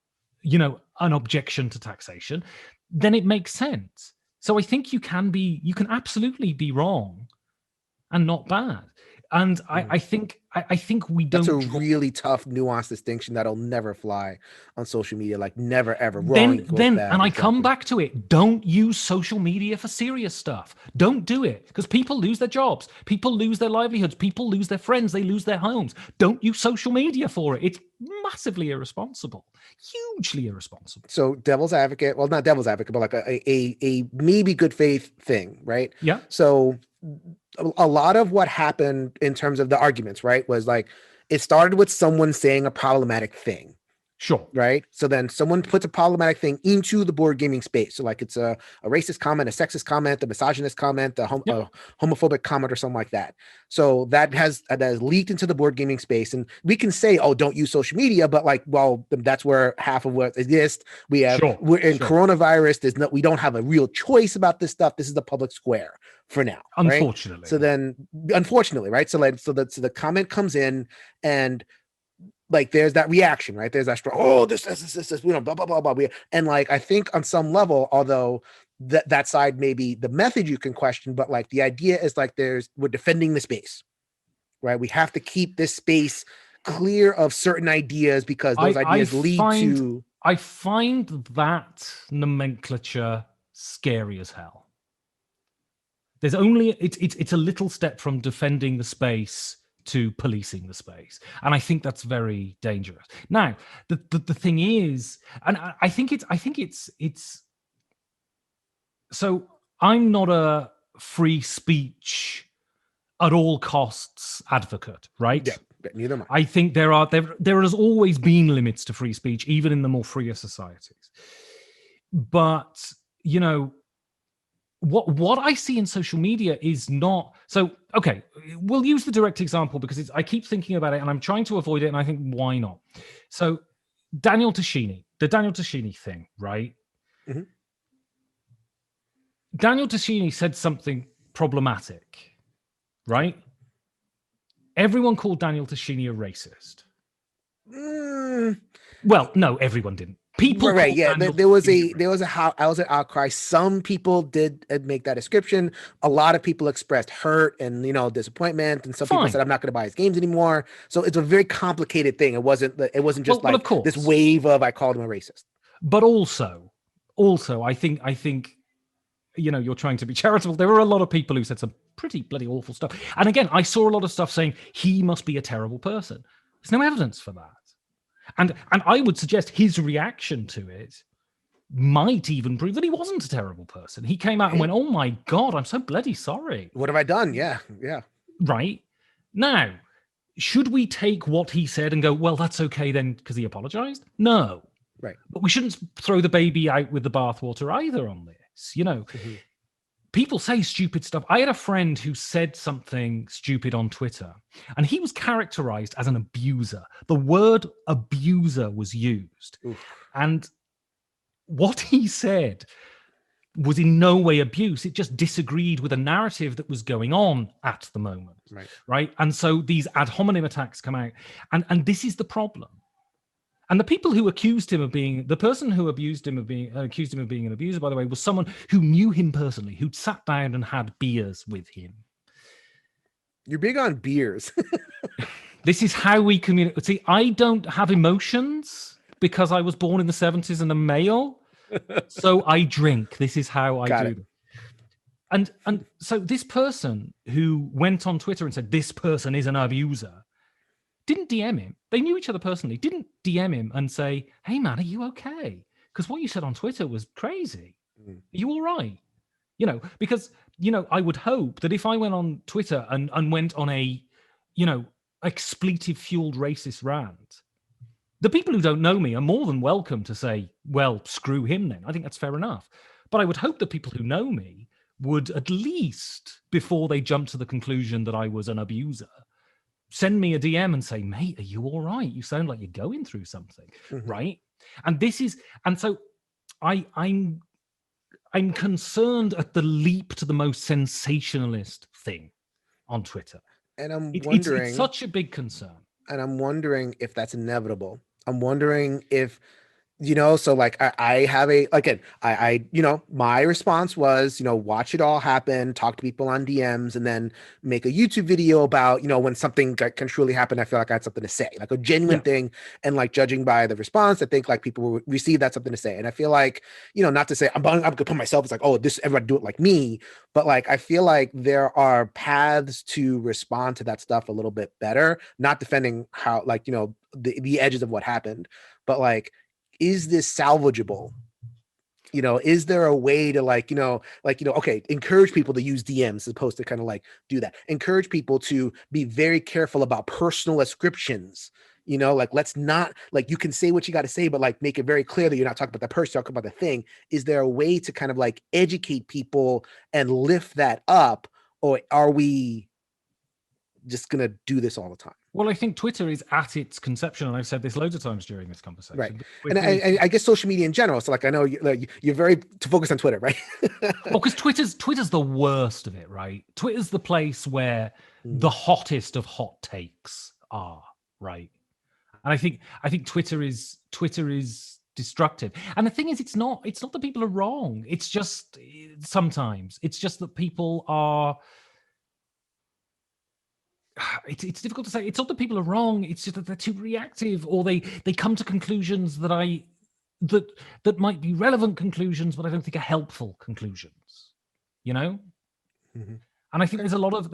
an objection to taxation, then it makes sense. So I think you can absolutely be wrong and not bad. And I think we don't. That's a really tough, nuanced distinction that'll never fly on social media. Like never, ever. Wrong. Then, and I come back to it. Don't use social media for serious stuff. Don't do it, because people lose their jobs, people lose their livelihoods, people lose their friends, they lose their homes. Don't use social media for it. It's massively irresponsible, hugely irresponsible. So devil's advocate, well, not devil's advocate, but like a maybe good faith thing, right? Yeah. So a lot of what happened in terms of the arguments, right, was like it started with someone saying a problematic thing. Sure. Right. So then someone puts a problematic thing into the board gaming space. So like it's a racist comment, a sexist comment, a misogynist comment, a homophobic comment or something like that. So that has leaked into the board gaming space. And we can say, oh, don't use social media. But like, well, that's where half of what exists. We have we're in coronavirus. We don't have a real choice about this stuff. This is the public square for now. Unfortunately. Right? So then unfortunately, right. So the comment comes in and like there's that reaction, right? There's that strong, oh, this, blah, blah, blah, blah. And like, I think on some level, although that side, maybe the method you can question, but like the idea is like we're defending the space, right? We have to keep this space clear of certain ideas because those ideas lead to. I find that nomenclature scary as hell. There's only, it's a little step from defending the space to policing the space, and I think that's very dangerous. Now, the thing is, and I think it's. So I'm not a free speech at all costs advocate, right? Yeah, neither am I. I think there has always been limits to free speech, even in the more freer societies. But what I see in social media is not so. Okay, we'll use the direct example because I keep thinking about it and I'm trying to avoid it. And I think, why not? So the Daniel Tashini thing, right? Mm-hmm. Daniel Tashini said something problematic, right? Everyone called Daniel Tashini a racist. Well, no, everyone didn't. People, right? Yeah, there was an outcry. Some people did make that description. A lot of people expressed hurt and disappointment, and some people said, "I'm not going to buy his games anymore." So it's a very complicated thing. It wasn't just this wave of I called him a racist. But also, I think you're trying to be charitable. There were a lot of people who said some pretty bloody awful stuff. And again, I saw a lot of stuff saying he must be a terrible person. There's no evidence for that. And I would suggest his reaction to it might even prove that he wasn't a terrible person. He came out and went, "Oh my God, I'm so bloody sorry. What have I done?" Yeah. Right. Now, should we take what he said and go, well, that's okay then because he apologized? No. Right. But we shouldn't throw the baby out with the bathwater either on this. Mm-hmm. People say stupid stuff. I had a friend who said something stupid on Twitter, and he was characterized as an abuser. The word abuser was used. Oof. And what he said was in no way abuse. It just disagreed with a narrative that was going on at the moment. Right. And so these ad hominem attacks come out. And this is the problem. And the people who accused him of being, the person who accused him of being an abuser, by the way, was someone who knew him personally, who'd sat down and had beers with him. You're big on beers. This is how we communicate. See, I don't have emotions because I was born in the 70s and a male. So I drink. This is how I do it. And so this person who went on Twitter and said, this person is an abuser, didn't DM him. They knew each other personally. Didn't DM him and say, "Hey man, are you okay? Because what you said on Twitter was crazy. Are you all right? You know, because, you know, I would hope that if I went on Twitter and went on a, you know, expletive-fueled racist rant, the people who don't know me are more than welcome to say, well, screw him then. I think that's fair enough. But I would hope that people who know me would at least, before they jump to the conclusion that I was an abuser, send me a DM and say, mate, are you all right? You sound like you're going through something, right? And this is, and so I'm concerned at the leap to the most sensationalist thing on Twitter. And I'm It's wondering, such a big concern. and I'm wondering if that's inevitable. I'm wondering if, you know, so like I have a, again, you know, my response was, you know, watch it all happen, talk to people on DMs, and then make a YouTube video about, you know, when something can truly happen. I feel like I had something to say, like a genuine thing. And like judging by the response, I think like people will receive that something to say. And I feel like, you know, not to say I'm gonna put myself, it's like, oh, this, everybody do it like me. But like, I feel like there are paths to respond to that stuff a little bit better, not defending how, like, you know, the edges of what happened, but like, is this salvageable? You know, is there a way to like, okay, encourage people to use DMs as opposed to kind of like do that. Encourage people to be very careful about personal ascriptions. You know, like, let's not, like, you can say what you got to say, but like make it very clear that you're not talking about the person, talking about the thing. Is there a way to kind of like educate people and lift that up? Or are we just going to do this all the time? Well, I think Twitter is at its conception, and I've said this loads of times during this conversation. Right. And I guess social media in general. So like, I know you're very to focus on Twitter, right? Oh, because Twitter's the worst of it, right? Twitter's the place where the hottest of hot takes are, right? And I think Twitter is destructive. And the thing is, it's not that people are wrong. It's just sometimes it's just that people are. It's difficult to say. It's not that people are wrong. It's just that they're too reactive, or they come to conclusions that might be relevant conclusions, but I don't think are helpful conclusions. You know, and I think there's a lot of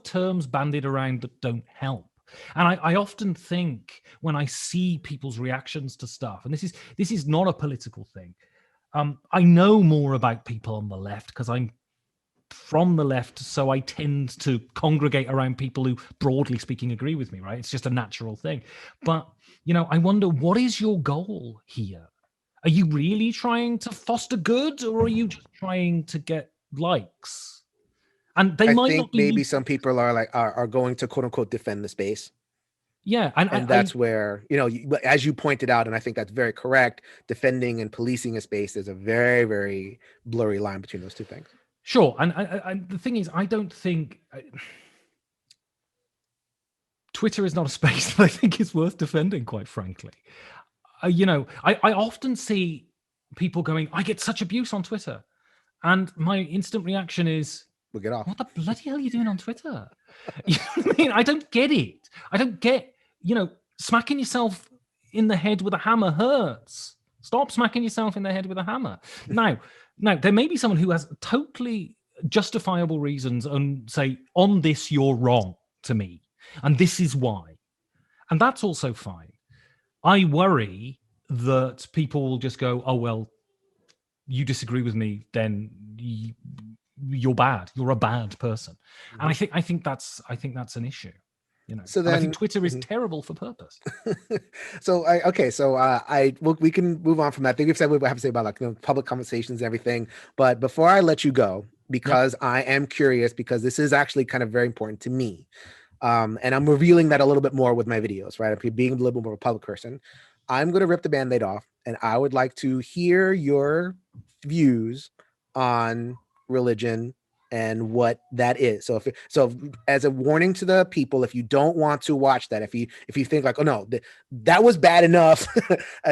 terms bandied around that don't help. And I often think when I see people's reactions to stuff, and this is not a political thing. I know more about people on the left because I'm from the left, so I tend to congregate around people who, broadly speaking, agree with me, right? It's just a natural thing. But, you know, I wonder, what is your goal here? Are you really trying to foster good, or are you just trying to get likes? And they might not be. Maybe some people are like are going to quote unquote defend the space. Yeah, and that's where, you know, as you pointed out, and I think that's very correct, defending and policing a space is a very, very blurry line between those two things. Sure, and the thing is, I don't think Twitter is not a space that I think is worth defending, quite frankly. You know, I often see people going, I get such abuse on Twitter. And my instant reaction is, well, get off. What the bloody hell are you doing on Twitter? You know what I mean? I don't get it. I don't get, you know, smacking yourself in the head with a hammer hurts. Stop smacking yourself in the head with a hammer. Now, there may be someone who has totally justifiable reasons and say, on this, you're wrong to me. And this is why. And that's also fine. I worry that people will just go, oh, well, you disagree with me, then you're bad. You're a bad person. And I think that's an issue. You know, so then, I think Twitter is terrible for purpose. We can move on from that. I think we've said what we have to say about, like, you know, public conversations and everything. But before I let you go, because I am curious, because this is actually kind of very important to me, and I'm revealing that a little bit more with my videos, right? I'm being a little bit more of a public person. I'm going to rip the Band-Aid off, and I would like to hear your views on religion and what that is. So as a warning to the people, if you don't want to watch that, if you think like, oh no, that was bad enough,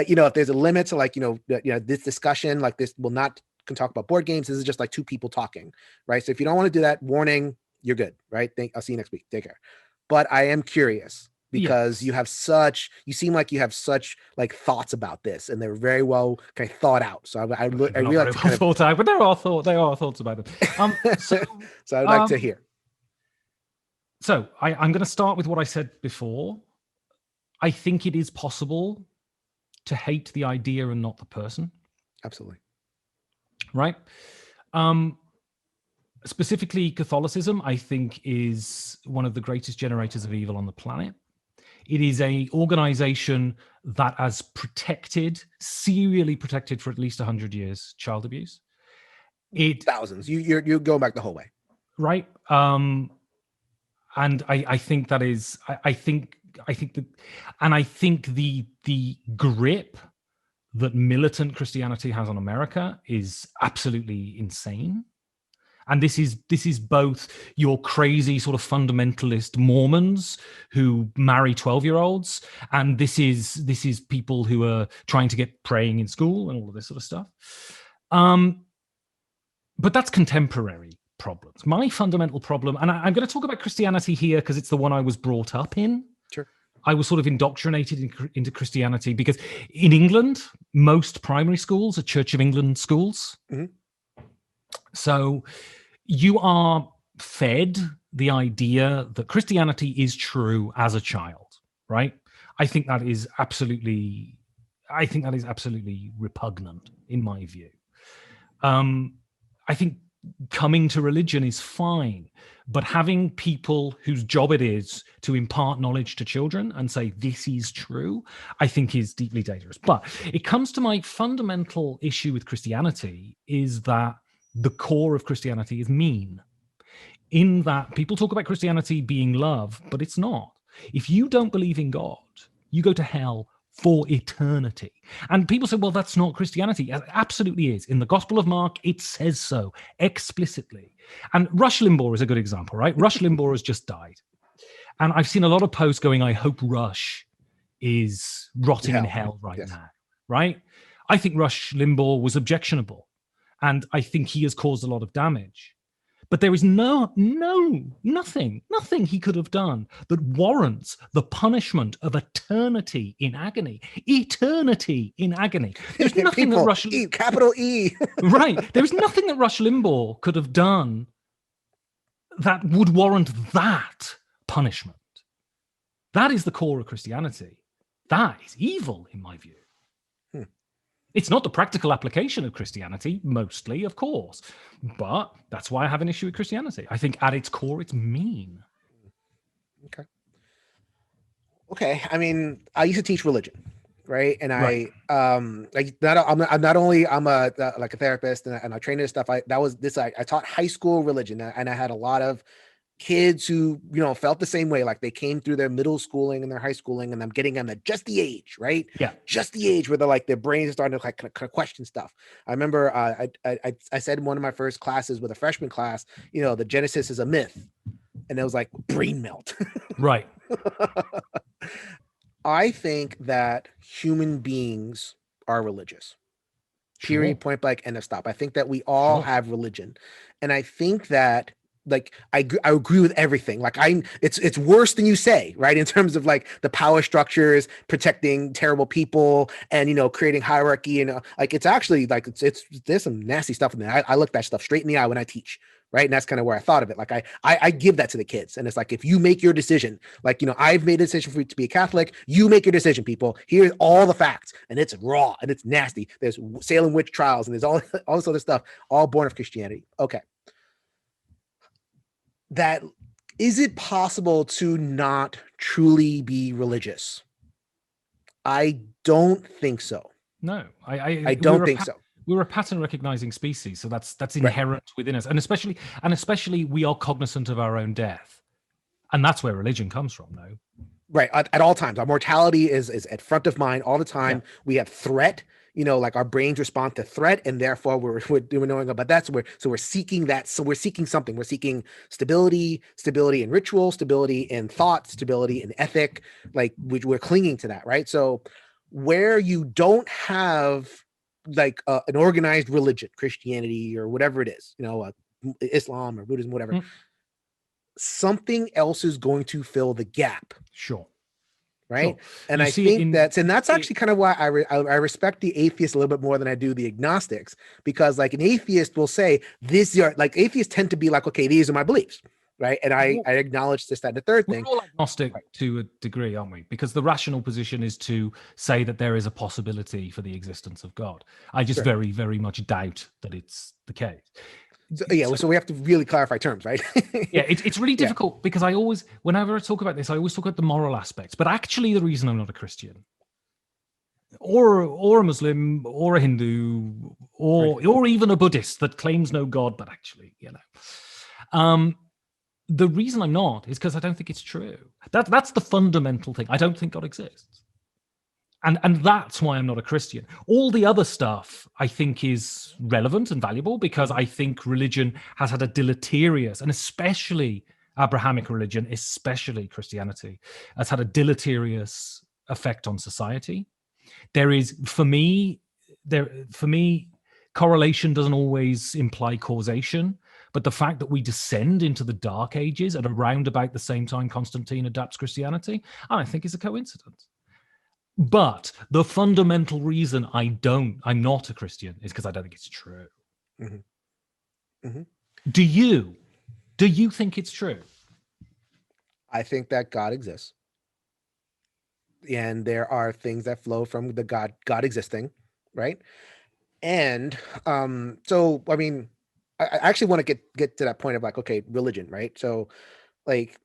you know, if there's a limit to, like, you know, this discussion, like, this will not can talk about board games. This is just like two people talking, right? So if you don't want to do that, warning, you're good, right? I'll see you next week. Take care. But I am curious, because you seem like you have such like thoughts about this, and they're very well kind of thought out. So I really like to kind of thought out, but there are thoughts about them. So I'd like to hear. So I'm going to start with what I said before. I think it is possible to hate the idea and not the person. Absolutely. right? Specifically, Catholicism, I think, is one of the greatest generators of evil on the planet. It is a organization that has protected, serially protected for at least 100 years, child abuse. Thousands. You're going back the whole way. Right. And I think that is, I think the grip that militant Christianity has on America is absolutely insane. And this is both your crazy sort of fundamentalist Mormons who marry 12-year-olds, and this is people who are trying to get praying in school and all of this sort of stuff. But that's contemporary problems. My fundamental problem, and I'm going to talk about Christianity here because it's the one I was brought up in. Sure. I was sort of indoctrinated into Christianity because in England, most primary schools are Church of England schools. Mm-hmm. So you are fed the idea that Christianity is true as a child, right? I think that is absolutely repugnant in my view. I think coming to religion is fine, but having people whose job it is to impart knowledge to children and say this is true, I think is deeply dangerous. But it comes to my fundamental issue with Christianity is that the core of Christianity is mean, in that people talk about Christianity being love, but it's not. If you don't believe in God, you go to hell for eternity. And people say, well, that's not Christianity. It absolutely is. In the Gospel of Mark, it says so explicitly. And Rush Limbaugh is a good example, right? Rush Limbaugh has just died. And I've seen a lot of posts going, I hope Rush is rotting in hell right now, right? I think Rush Limbaugh was objectionable. And I think he has caused a lot of damage. But there is nothing he could have done that warrants the punishment of eternity in agony. Eternity in agony. There's nothing that Rush capital E. Right. There's nothing that Rush Limbaugh could have done that would warrant that punishment. That is the core of Christianity. That is evil, in my view. It's not the practical application of Christianity, mostly, of course. But that's why I have an issue with Christianity. I think at its core, it's mean. Okay. I mean, I used to teach religion, right? And right. I'm a therapist and I trained in stuff. I taught high school religion, and I had a lot of kids who, felt the same way, like they came through their middle schooling and their high schooling, and I'm getting them at just the age, right? Yeah. Just the age where they're like, their brains are starting to like kind of question stuff. I remember I said in one of my first classes with a freshman class, the Genesis is a myth. And it was like brain melt. Right. I think that human beings are religious. Period, point blank, end of stop. I think that we all have religion. And I think that I agree with everything. It's worse than you say, right? In terms of like the power structures, protecting terrible people, and creating hierarchy, and it's actually like there's some nasty stuff in there. I look that stuff straight in the eye when I teach, right? And that's kind of where I thought of it. Like I give that to the kids, and it's like, if you make your decision, I've made a decision for you to be a Catholic, you make your decision, people. Here's all the facts, and it's raw and it's nasty. There's Salem witch trials, and there's all this other stuff, all born of Christianity. Okay. That is it possible to not truly be religious? I don't think so. No, I don't think so. We're a pattern recognizing species, so that's inherent within us, and especially we are cognizant of our own death, and that's where religion comes from. No, right, at all times, our mortality is at front of mind all the time. Yeah. We have threat. Like our brains respond to threat, and therefore we're knowing about that. So we're seeking that. So we're seeking something. We're seeking stability in ritual, stability in thought, stability in ethic. We're clinging to that, right? So where you don't have an organized religion, Christianity or whatever it is, Islam or Buddhism, whatever, something else is going to fill the gap. Sure. Right. Sure. And I think that's actually kind of why I respect the atheists a little bit more than I do the agnostics, because an atheist will say atheists tend to be like, okay, these are my beliefs. right? And I acknowledge this, that, and the third We're thing. all agnostic to a degree, aren't we? Because the rational position is to say that there is a possibility for the existence of God. I just very, very much doubt that it's the case. So we have to really clarify terms, right? Yeah, it's really difficult because whenever I talk about this, I always talk about the moral aspects. But actually, the reason I'm not a Christian or a Muslim or a Hindu or even a Buddhist that claims no God, but actually, the reason I'm not is because I don't think it's true. That's the fundamental thing. I don't think God exists. And that's why I'm not a Christian. All the other stuff I think is relevant and valuable because I think religion has had a deleterious, and especially Abrahamic religion, especially Christianity, has had a deleterious effect on society. There is, for me, correlation doesn't always imply causation. But the fact that we descend into the Dark Ages at around about the same time Constantine adapts Christianity, I think is a coincidence. But the fundamental reason I'm not a Christian is because I don't think it's true. Mm-hmm. Mm-hmm. Do you think it's true? I think that God exists. And there are things that flow from the God existing, right? And so I mean, I actually want to get to that point of like, okay, religion, right? So like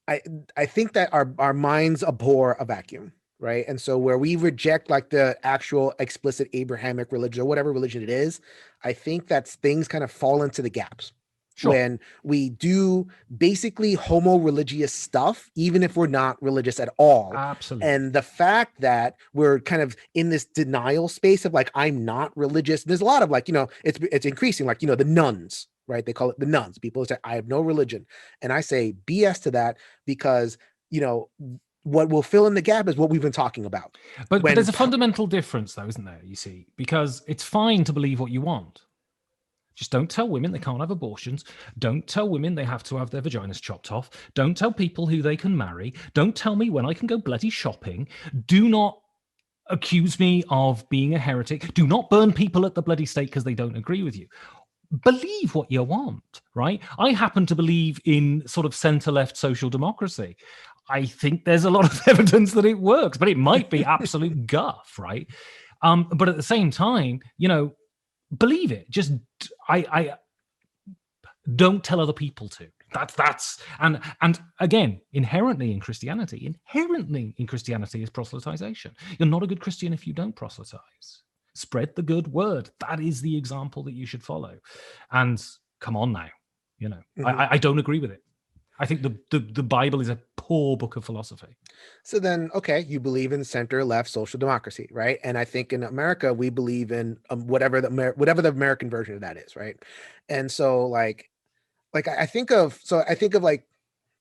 I think that our minds abhor a vacuum, right? And so where we reject like the actual explicit Abrahamic religion or whatever religion it is, I think that's things kind of fall into the gaps. Sure. When we do basically homo religious stuff, even if we're not religious at all. Absolutely. And the fact that we're kind of in this denial space of like, I'm not religious. There's a lot of like, it's increasing, like, the nuns, right? They call it the nuns. People say, I have no religion. And I say BS to that because, what will fill in the gap is what we've been talking about. But there's a fundamental difference though, isn't there? You see, because it's fine to believe what you want. Just don't tell women they can't have abortions. Don't tell women they have to have their vaginas chopped off. Don't tell people who they can marry. Don't tell me when I can go bloody shopping. Do not accuse me of being a heretic. Do not burn people at the bloody stake because they don't agree with you. Believe what you want, right? I happen to believe in sort of center-left social democracy. I think there's a lot of evidence that it works, but it might be absolute guff, right? But at the same time, believe it. Just I don't tell other people to. That's and again, inherently in Christianity is proselytization. You're not a good Christian if you don't proselytize. Spread the good word. That is the example that you should follow. And come on now, I don't agree with it. I think the Bible is a poor book of philosophy. So then, okay, you believe in center-left social democracy, right? And I think in America we believe in whatever the American version of that is, right? And so, like I think of I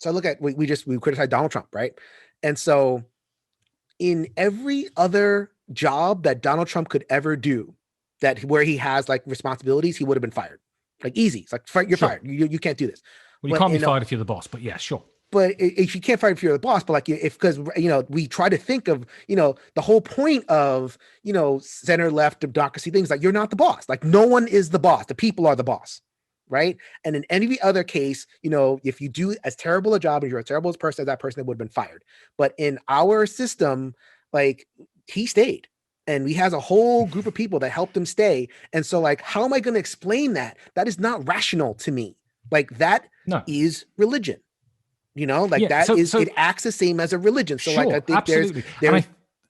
look at we criticize Donald Trump, right? And so, in every other job that Donald Trump could ever do, where he has like responsibilities, he would have been fired, like easy. It's like you're fired. You can't do this. Well, you can't be fired if you're the boss, but yeah, sure. But if you can't fire if you're the boss, but like because we try to think of the whole point of center left democracy things, like you're not the boss, like no one is the boss, the people are the boss, right? And in any other case, if you do as terrible a job and you're as terrible as person as that person, that would have been fired. But in our system, like he stayed. And he has a whole group of people that helped him stay. And so like, how am I going to explain that? That is not rational to me. Like that is religion, it acts the same as a religion. So sure, like, I think absolutely.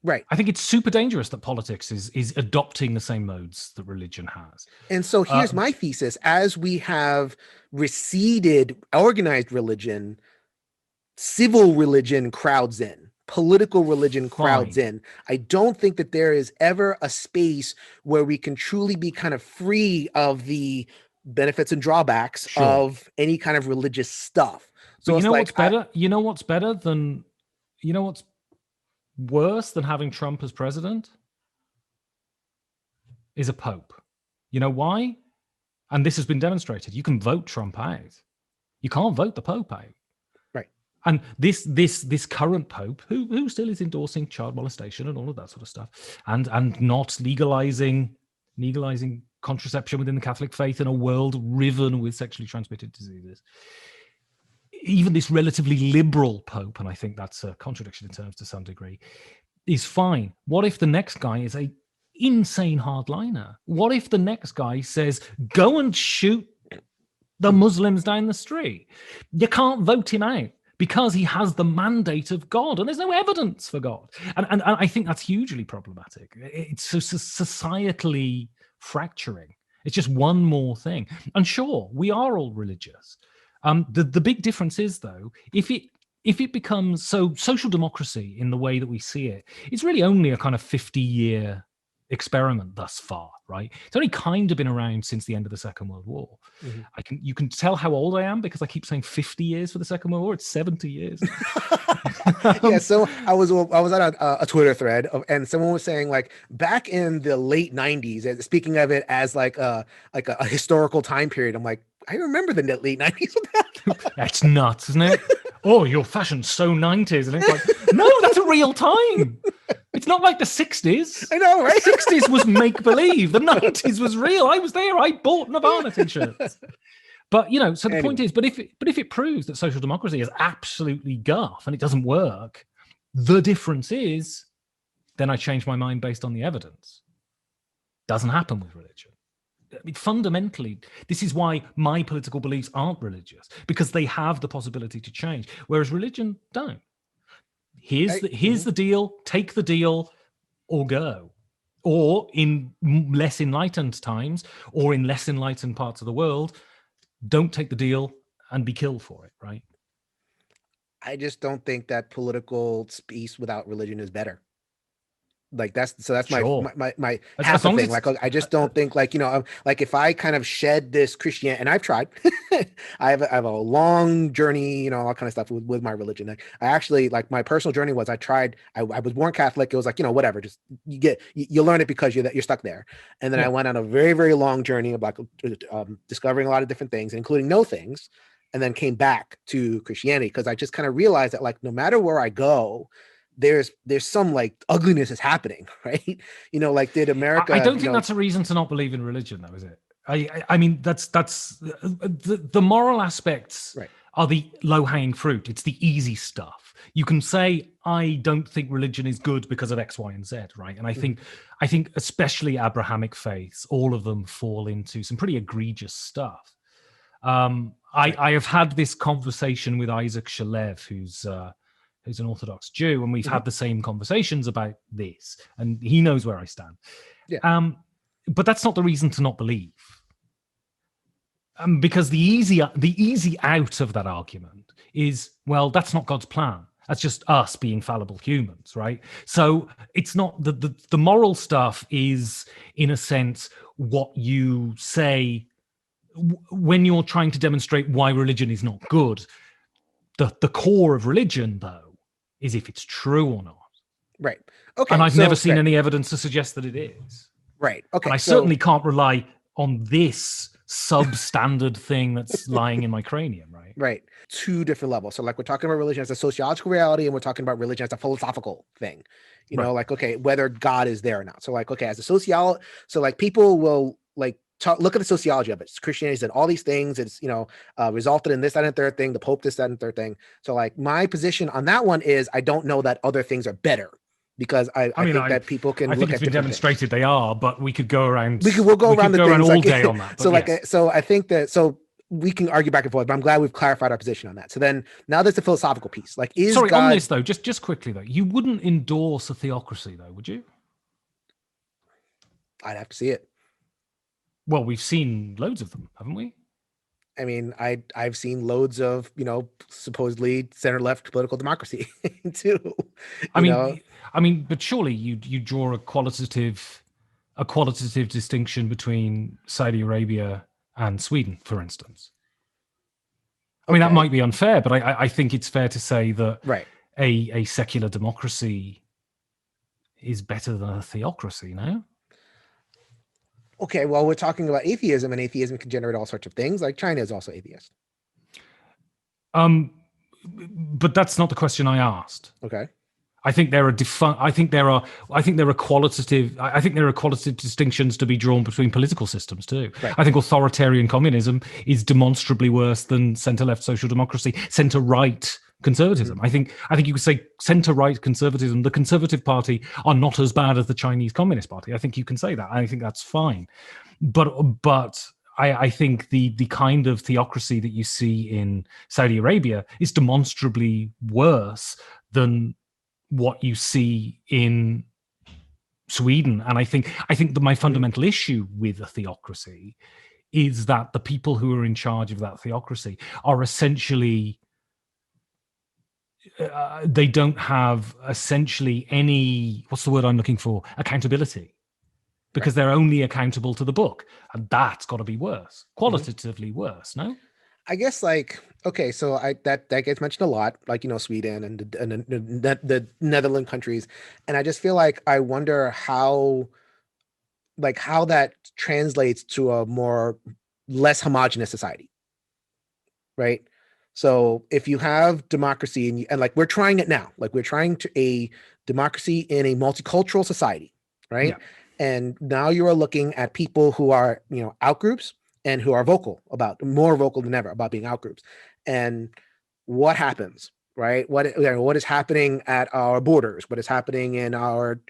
Right. I think it's super dangerous that politics is adopting the same modes that religion has. And so here's my thesis. As we have receded organized religion, civil religion crowds in. Political religion crowds in. I don't think that there is ever a space where we can truly be kind of free of the benefits and drawbacks of any kind of religious stuff. So but what's better? What's worse than having Trump as president? Is a pope. You know why? And this has been demonstrated. You can vote Trump out. You can't vote the pope out. Right. And this current pope, who still is endorsing child molestation and all of that sort of stuff, and not legalizing contraception within the Catholic faith in a world riven with sexually transmitted diseases. even this relatively liberal Pope, and I think that's a contradiction in terms to some degree, is fine. What if the next guy is a insane hardliner? What if the next guy says, go and shoot the Muslims down the street? You can't vote him out because he has the mandate of God and there's no evidence for God. And I think that's hugely problematic. It's so societally fracturing. It's just one more thing. And sure, we are all religious. The big difference is, though, if it becomes so, social democracy in the way that we see it, it's really only a kind of 50-year experiment thus far, right? It's only kind of been around since the end of the Second World War. Mm-hmm. You can tell how old I am because I keep saying 50 years for the Second World War. It's 70 years. Yeah, so I was on a Twitter thread and someone was saying, like, back in the late 90s, speaking of it as like a historical time period, I'm like, I remember the late 90s. That's nuts, isn't it? Oh, your fashion's so 90s. And it's like, no, that's a real time. It's not like the 60s. I know, right? The 60s was make-believe. The 90s was real. I was there. I bought Nirvana t-shirts. But, you know, so the point is, but if it proves that social democracy is absolutely guff and it doesn't work, the difference is, then I change my mind based on the evidence. Doesn't happen with religion. I mean, fundamentally, this is why my political beliefs aren't religious, because they have the possibility to change, whereas religion don't. Here's the deal, take the deal or go. Or in less enlightened times or in less enlightened parts of the world, don't take the deal and be killed for it, right? I just don't think that political space without religion is better. Like that's Sure. my half the thing. Like, I just don't think, like, you know, like if I kind of shed this Christianity, and I've tried, I have a long journey, you know, all kind of stuff with my religion. I actually, like, my personal journey was I was born Catholic. It was like, you know, whatever, just you learn it because you're stuck there. And then I went on a very, very long journey of like discovering a lot of different things, including no things, and then came back to Christianity because I just kind of realized that, like, no matter where I go, there's some like ugliness is happening, right? You know, like, did America? I don't think that's a reason to not believe in religion, though, is it? I mean, that's the moral aspects are the low-hanging fruit. It's the easy stuff. You can say, I don't think religion is good because of X, Y, and Z, right? And I think especially Abrahamic faiths, all of them fall into some pretty egregious stuff. I have had this conversation with Isaac Shalev, who's an Orthodox Jew, and we've had the same conversations about this, and he knows where I stand. Yeah. But that's not the reason to not believe. Because the easy out of that argument is, well, that's not God's plan. That's just us being fallible humans, right? So it's not the moral stuff is, in a sense, what you say when you're trying to demonstrate why religion is not good. The core of religion, though, is if it's true or not. Right. Okay. And I've never seen any evidence to suggest that it is. Right. Okay. And I certainly can't rely on this substandard thing that's lying in my cranium, right? Right. Two different levels. So, like, we're talking about religion as a sociological reality, and we're talking about religion as a philosophical thing. You know, like, okay, whether God is there or not. So, like, okay, as a so like people will like look at the sociology of it. Christianity said all these things. It's, you know, resulted in this, that, and third thing. The Pope, this, that, and third thing. So, like, my position on that one is I don't know that other things are better, because I think that people can. I think it's been demonstrated they are, but we could go around. We'll go around all day on that. So, yes. So I think that we can argue back and forth, but I'm glad we've clarified our position on that. So then now there's the philosophical piece. Like, is God... on this though, just quickly though, you wouldn't endorse a theocracy though, would you? I'd have to see it. Well, we've seen loads of them, haven't we? I mean, I've seen loads of, you know, supposedly center-left political democracy too. I mean, but surely you draw a qualitative distinction between Saudi Arabia and Sweden, for instance. I mean, that might be unfair, but I think it's fair to say that a secular democracy is better than a theocracy, no? Okay, well, we're talking about atheism, and atheism can generate all sorts of things. Like, China is also atheist. But that's not the question I asked. Okay. I think there are qualitative distinctions to be drawn between political systems too. Right. I think authoritarian communism is demonstrably worse than center-left social democracy, center-right conservatism. I think you could say center-right conservatism, the Conservative Party, are not as bad as the Chinese Communist Party. I think you can say that. I think that's fine. But I think the kind of theocracy that you see in Saudi Arabia is demonstrably worse than what you see in Sweden. And I think that my fundamental issue with a theocracy is that the people who are in charge of that theocracy are essentially they don't have essentially any, what's the word I'm looking for, accountability, because they're only accountable to the book, and that's got to be worse, qualitatively worse. No, I guess okay, so that gets mentioned a lot, Sweden and the Netherlands countries, and I just feel like I wonder how that translates to a more less homogenous society, right? So if you have democracy and we're trying it now, we're trying to a democracy in a multicultural society, right? Yeah. And now you are looking at people who are out groups and who are more vocal than ever about being out groups. And what happens, right? What is happening at our borders? What is happening in our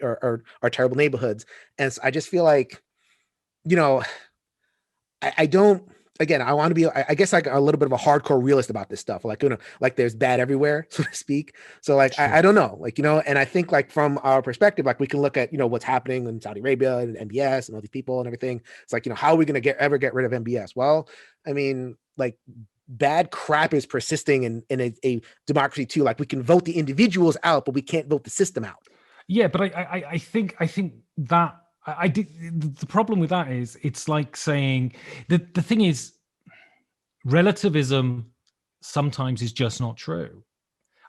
terrible neighborhoods? And so I just feel like, I don't. Again, I want to be, I guess, a little bit of a hardcore realist about this stuff. There's bad everywhere, so to speak. So Sure. I don't know, and I think from our perspective, we can look at, what's happening in Saudi Arabia and MBS and all these people and everything. It's how are we going to ever get rid of MBS? Well, I mean, bad crap is persisting in a democracy too. We can vote the individuals out, but we can't vote the system out. Yeah, but I think that I did. The problem with that is it's like saying the thing is relativism sometimes is just not true.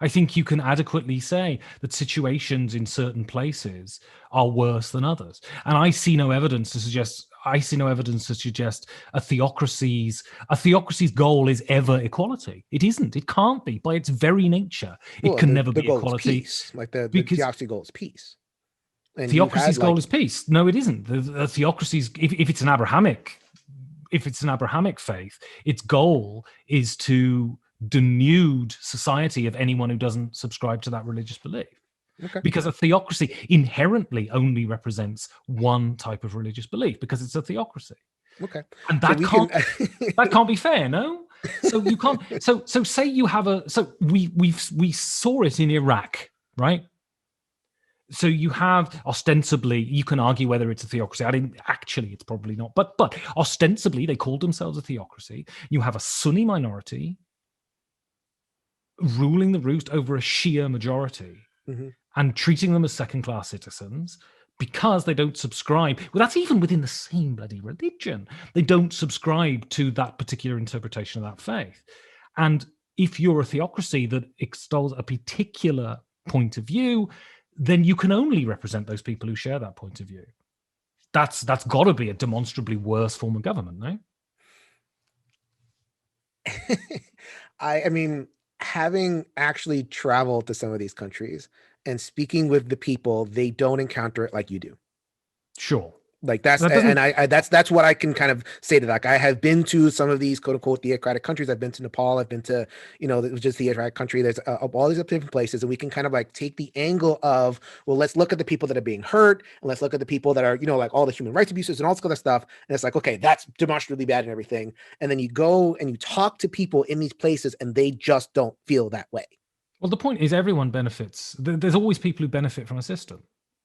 I think you can adequately say that situations in certain places are worse than others, and I see no evidence to suggest. A theocracy's goal is ever equality. It isn't. It can't be by its very nature. It can never be equality. Peace. The theocracy goal is peace. And theocracy's goal is peace. No, it isn't. The theocracy's, if it's an Abrahamic faith, its goal is to denude society of anyone who doesn't subscribe to that religious belief. Okay. Because a theocracy inherently only represents one type of religious belief because it's a theocracy. Okay. And that that can't be fair, no? So you can't. So say you have we saw it in Iraq, right? So you have ostensibly, you can argue whether it's a theocracy. It's probably not, but ostensibly they called themselves a theocracy. You have a Sunni minority ruling the roost over a Shia majority and treating them as second-class citizens because they don't subscribe. Well, that's even within the same bloody religion. They don't subscribe to that particular interpretation of that faith. And if you're a theocracy that extols a particular point of view, then you can only represent those people who share that point of view. That's got to be a demonstrably worse form of government, no? I mean, having actually traveled to some of these countries and speaking with the people, they don't encounter it like you do. Sure. That's what I can kind of say to that. I have been to some of these quote unquote theocratic countries. I've been to Nepal. I've been to, just theocratic country. There's all these different places, and we can kind of take the angle of, well, let's look at the people that are being hurt, and let's look at the people that are, all the human rights abuses and all this other stuff. And it's okay, that's demonstrably bad and everything. And then you go and you talk to people in these places, and they just don't feel that way. Well, the point is everyone benefits. There's always people who benefit from a system.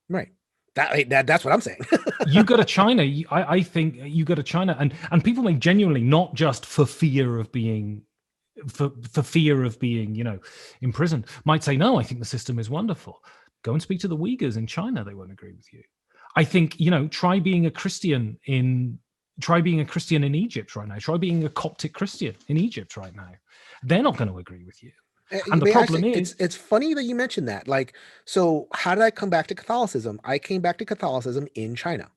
Right. That's what I'm saying. You go to China, I think you go to China, and people may genuinely, not just for fear of being, imprisoned, might say, no, I think the system is wonderful. Go and speak to the Uyghurs in China; they won't agree with you. I think try being a Christian in Egypt right now. Try being a Coptic Christian in Egypt right now. They're not going to agree with you. And the problem is, it's funny that you mentioned that. So how did I come back to Catholicism? I came back to Catholicism in China.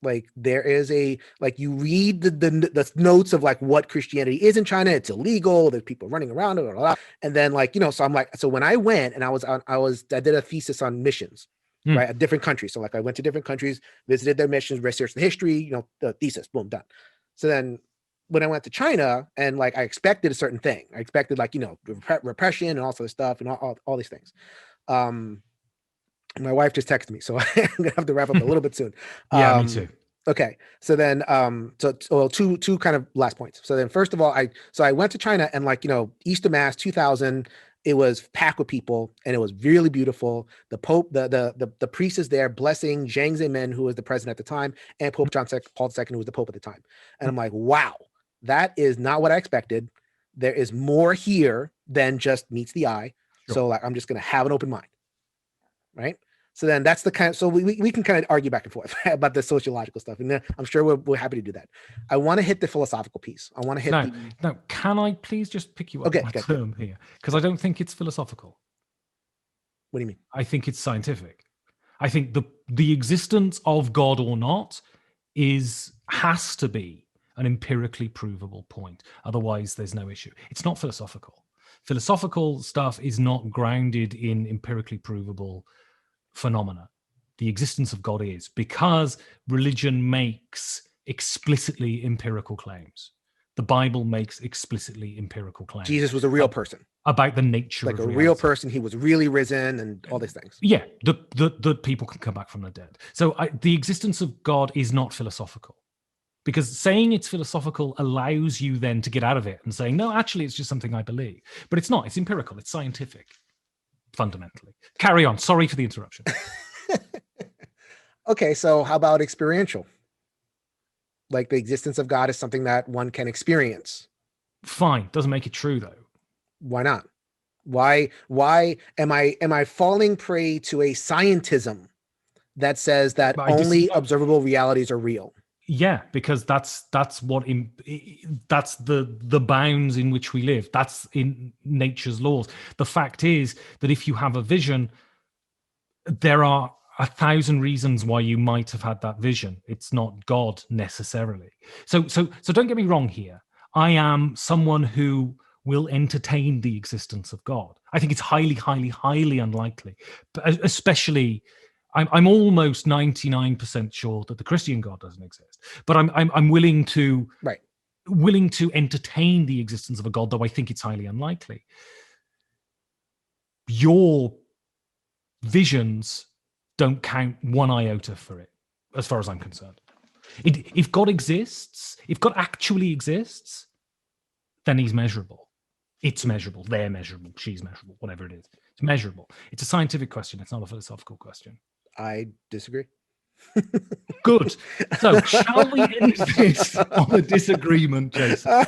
Like there is you read the notes of like what Christianity is in China. It's illegal. There's people running around, blah, blah, blah. And then so I'm like, so when I went and I did a thesis on missions, right, at different countries. So like I went to different countries, visited their missions, researched the history, the thesis, boom, done. So then when I went to China and like I expected a certain thing, I expected like repression and all sorts of stuff and all these things. My wife just texted me, so I'm gonna have to wrap up a little bit soon. Yeah, me too. Okay, so then, two kind of last points. So then, first of all, I went to China and Easter Mass 2000, it was packed with people and it was really beautiful. The Pope, the priest is there blessing Jiang Zemin, who was the president at the time, and Pope Paul II, who was the Pope at the time. And I'm like, wow, that is not what I expected. There is more here than just meets the eye. Sure. So like, I'm just gonna have an open mind. Right. So then that's the kind of, so we can kind of argue back and forth about the sociological stuff. And I'm sure we're happy to do that. I want to hit the philosophical piece. I want to hit no, can I please just pick you up on my term here? Because I don't think it's philosophical. What do you mean? I think it's scientific. I think the existence of God or not has to be an empirically provable point. Otherwise, there's no issue. It's not philosophical. Philosophical stuff is not grounded in empirically provable phenomena. The existence of God is, because religion makes explicitly empirical claims. The Bible makes explicitly empirical claims. Jesus was a real person. About the nature of reality. Real person. He was really risen and all these things. Yeah, that people can come back from the dead. So the existence of God is not philosophical. Because saying it's philosophical allows you then to get out of it and saying, no, actually, it's just something I believe. But it's not. It's empirical. It's scientific, fundamentally. Carry on. Sorry for the interruption. Okay, so how about experiential? Like the existence of God is something that one can experience. Fine. Doesn't make it true, though. Why not? Why am I falling prey to a scientism that says that only observable realities are real? Yeah, because that's the bounds in which we live. That's in nature's laws. The fact is that if you have a vision, there are 1,000 reasons why you might have had that vision. It's not God necessarily. So don't get me wrong here. I am someone who will entertain the existence of God. I think it's highly, highly, highly unlikely, especially. I'm almost 99% sure that the Christian God doesn't exist, but I'm willing to entertain the existence of a God, though I think it's highly unlikely. Your visions don't count one iota for it, as far as I'm concerned. If God exists, if God actually exists, then he's measurable. It's measurable. They're measurable. She's measurable. Whatever it is, it's measurable. It's a scientific question. It's not a philosophical question. I disagree. Good. So shall we end this on a disagreement, Jason?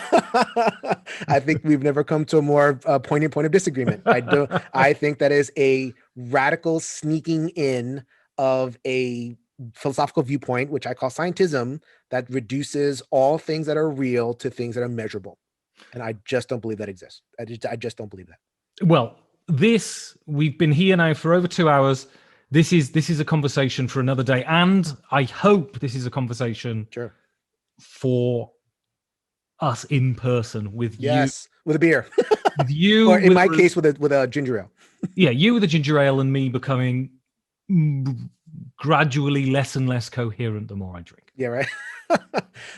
I think we've never come to a more poignant point of disagreement. I think that is a radical sneaking in of a philosophical viewpoint, which I call scientism, that reduces all things that are real to things that are measurable. And I just don't believe that exists. I just don't believe that. Well, we've been here now for over 2 hours. This is a conversation for another day, and I hope this is a conversation for us in person with you, with a beer, with you, or in my case, with a ginger ale. Yeah, you with a ginger ale, and me becoming gradually less and less coherent the more I drink. Yeah, right.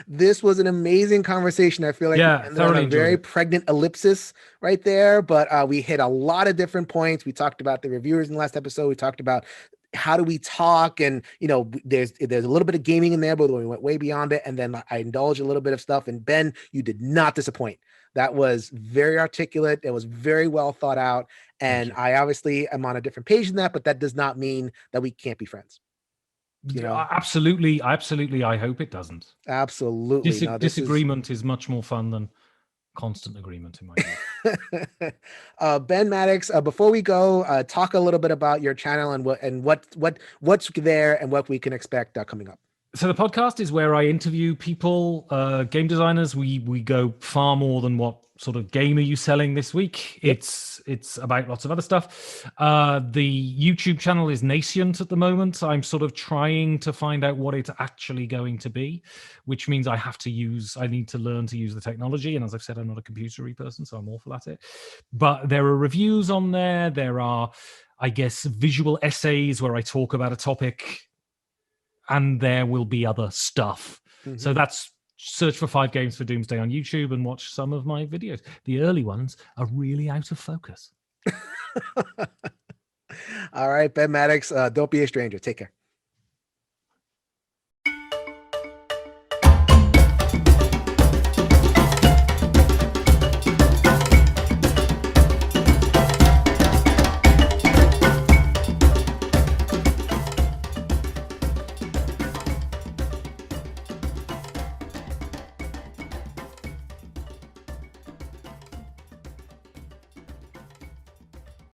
This was an amazing conversation. I feel like we on a very pregnant ellipsis right there, but we hit a lot of different points. We talked about the reviewers in the last episode. We talked about how do we talk, and there's a little bit of gaming in there, but we went way beyond it. And then I indulged a little bit of stuff. And Ben, you did not disappoint. That was very articulate. It was very well thought out. And I obviously am on a different page than that, but that does not mean that we can't be friends. Absolutely. I hope it doesn't. Absolutely. Disagreement is much more fun than constant agreement in my view. Ben Maddox, before we go, talk a little bit about your channel and what's there and what we can expect coming up. So the podcast is where I interview people, game designers. We go far more than what sort of game are you selling this week. Yep. It's about lots of other stuff. The YouTube channel is nascent at the moment. I'm sort of trying to find out what it's actually going to be, which means I need to learn to use the technology. And as I've said, I'm not a computery person, so I'm awful at it. But there are reviews on there. There are, I guess, visual essays where I talk about a topic, and there will be other stuff. Mm-hmm. So that's search for 5 Games for Doomsday on YouTube and watch some of my videos. The early ones are really out of focus. All right, Ben Maddox, don't be a stranger. Take care.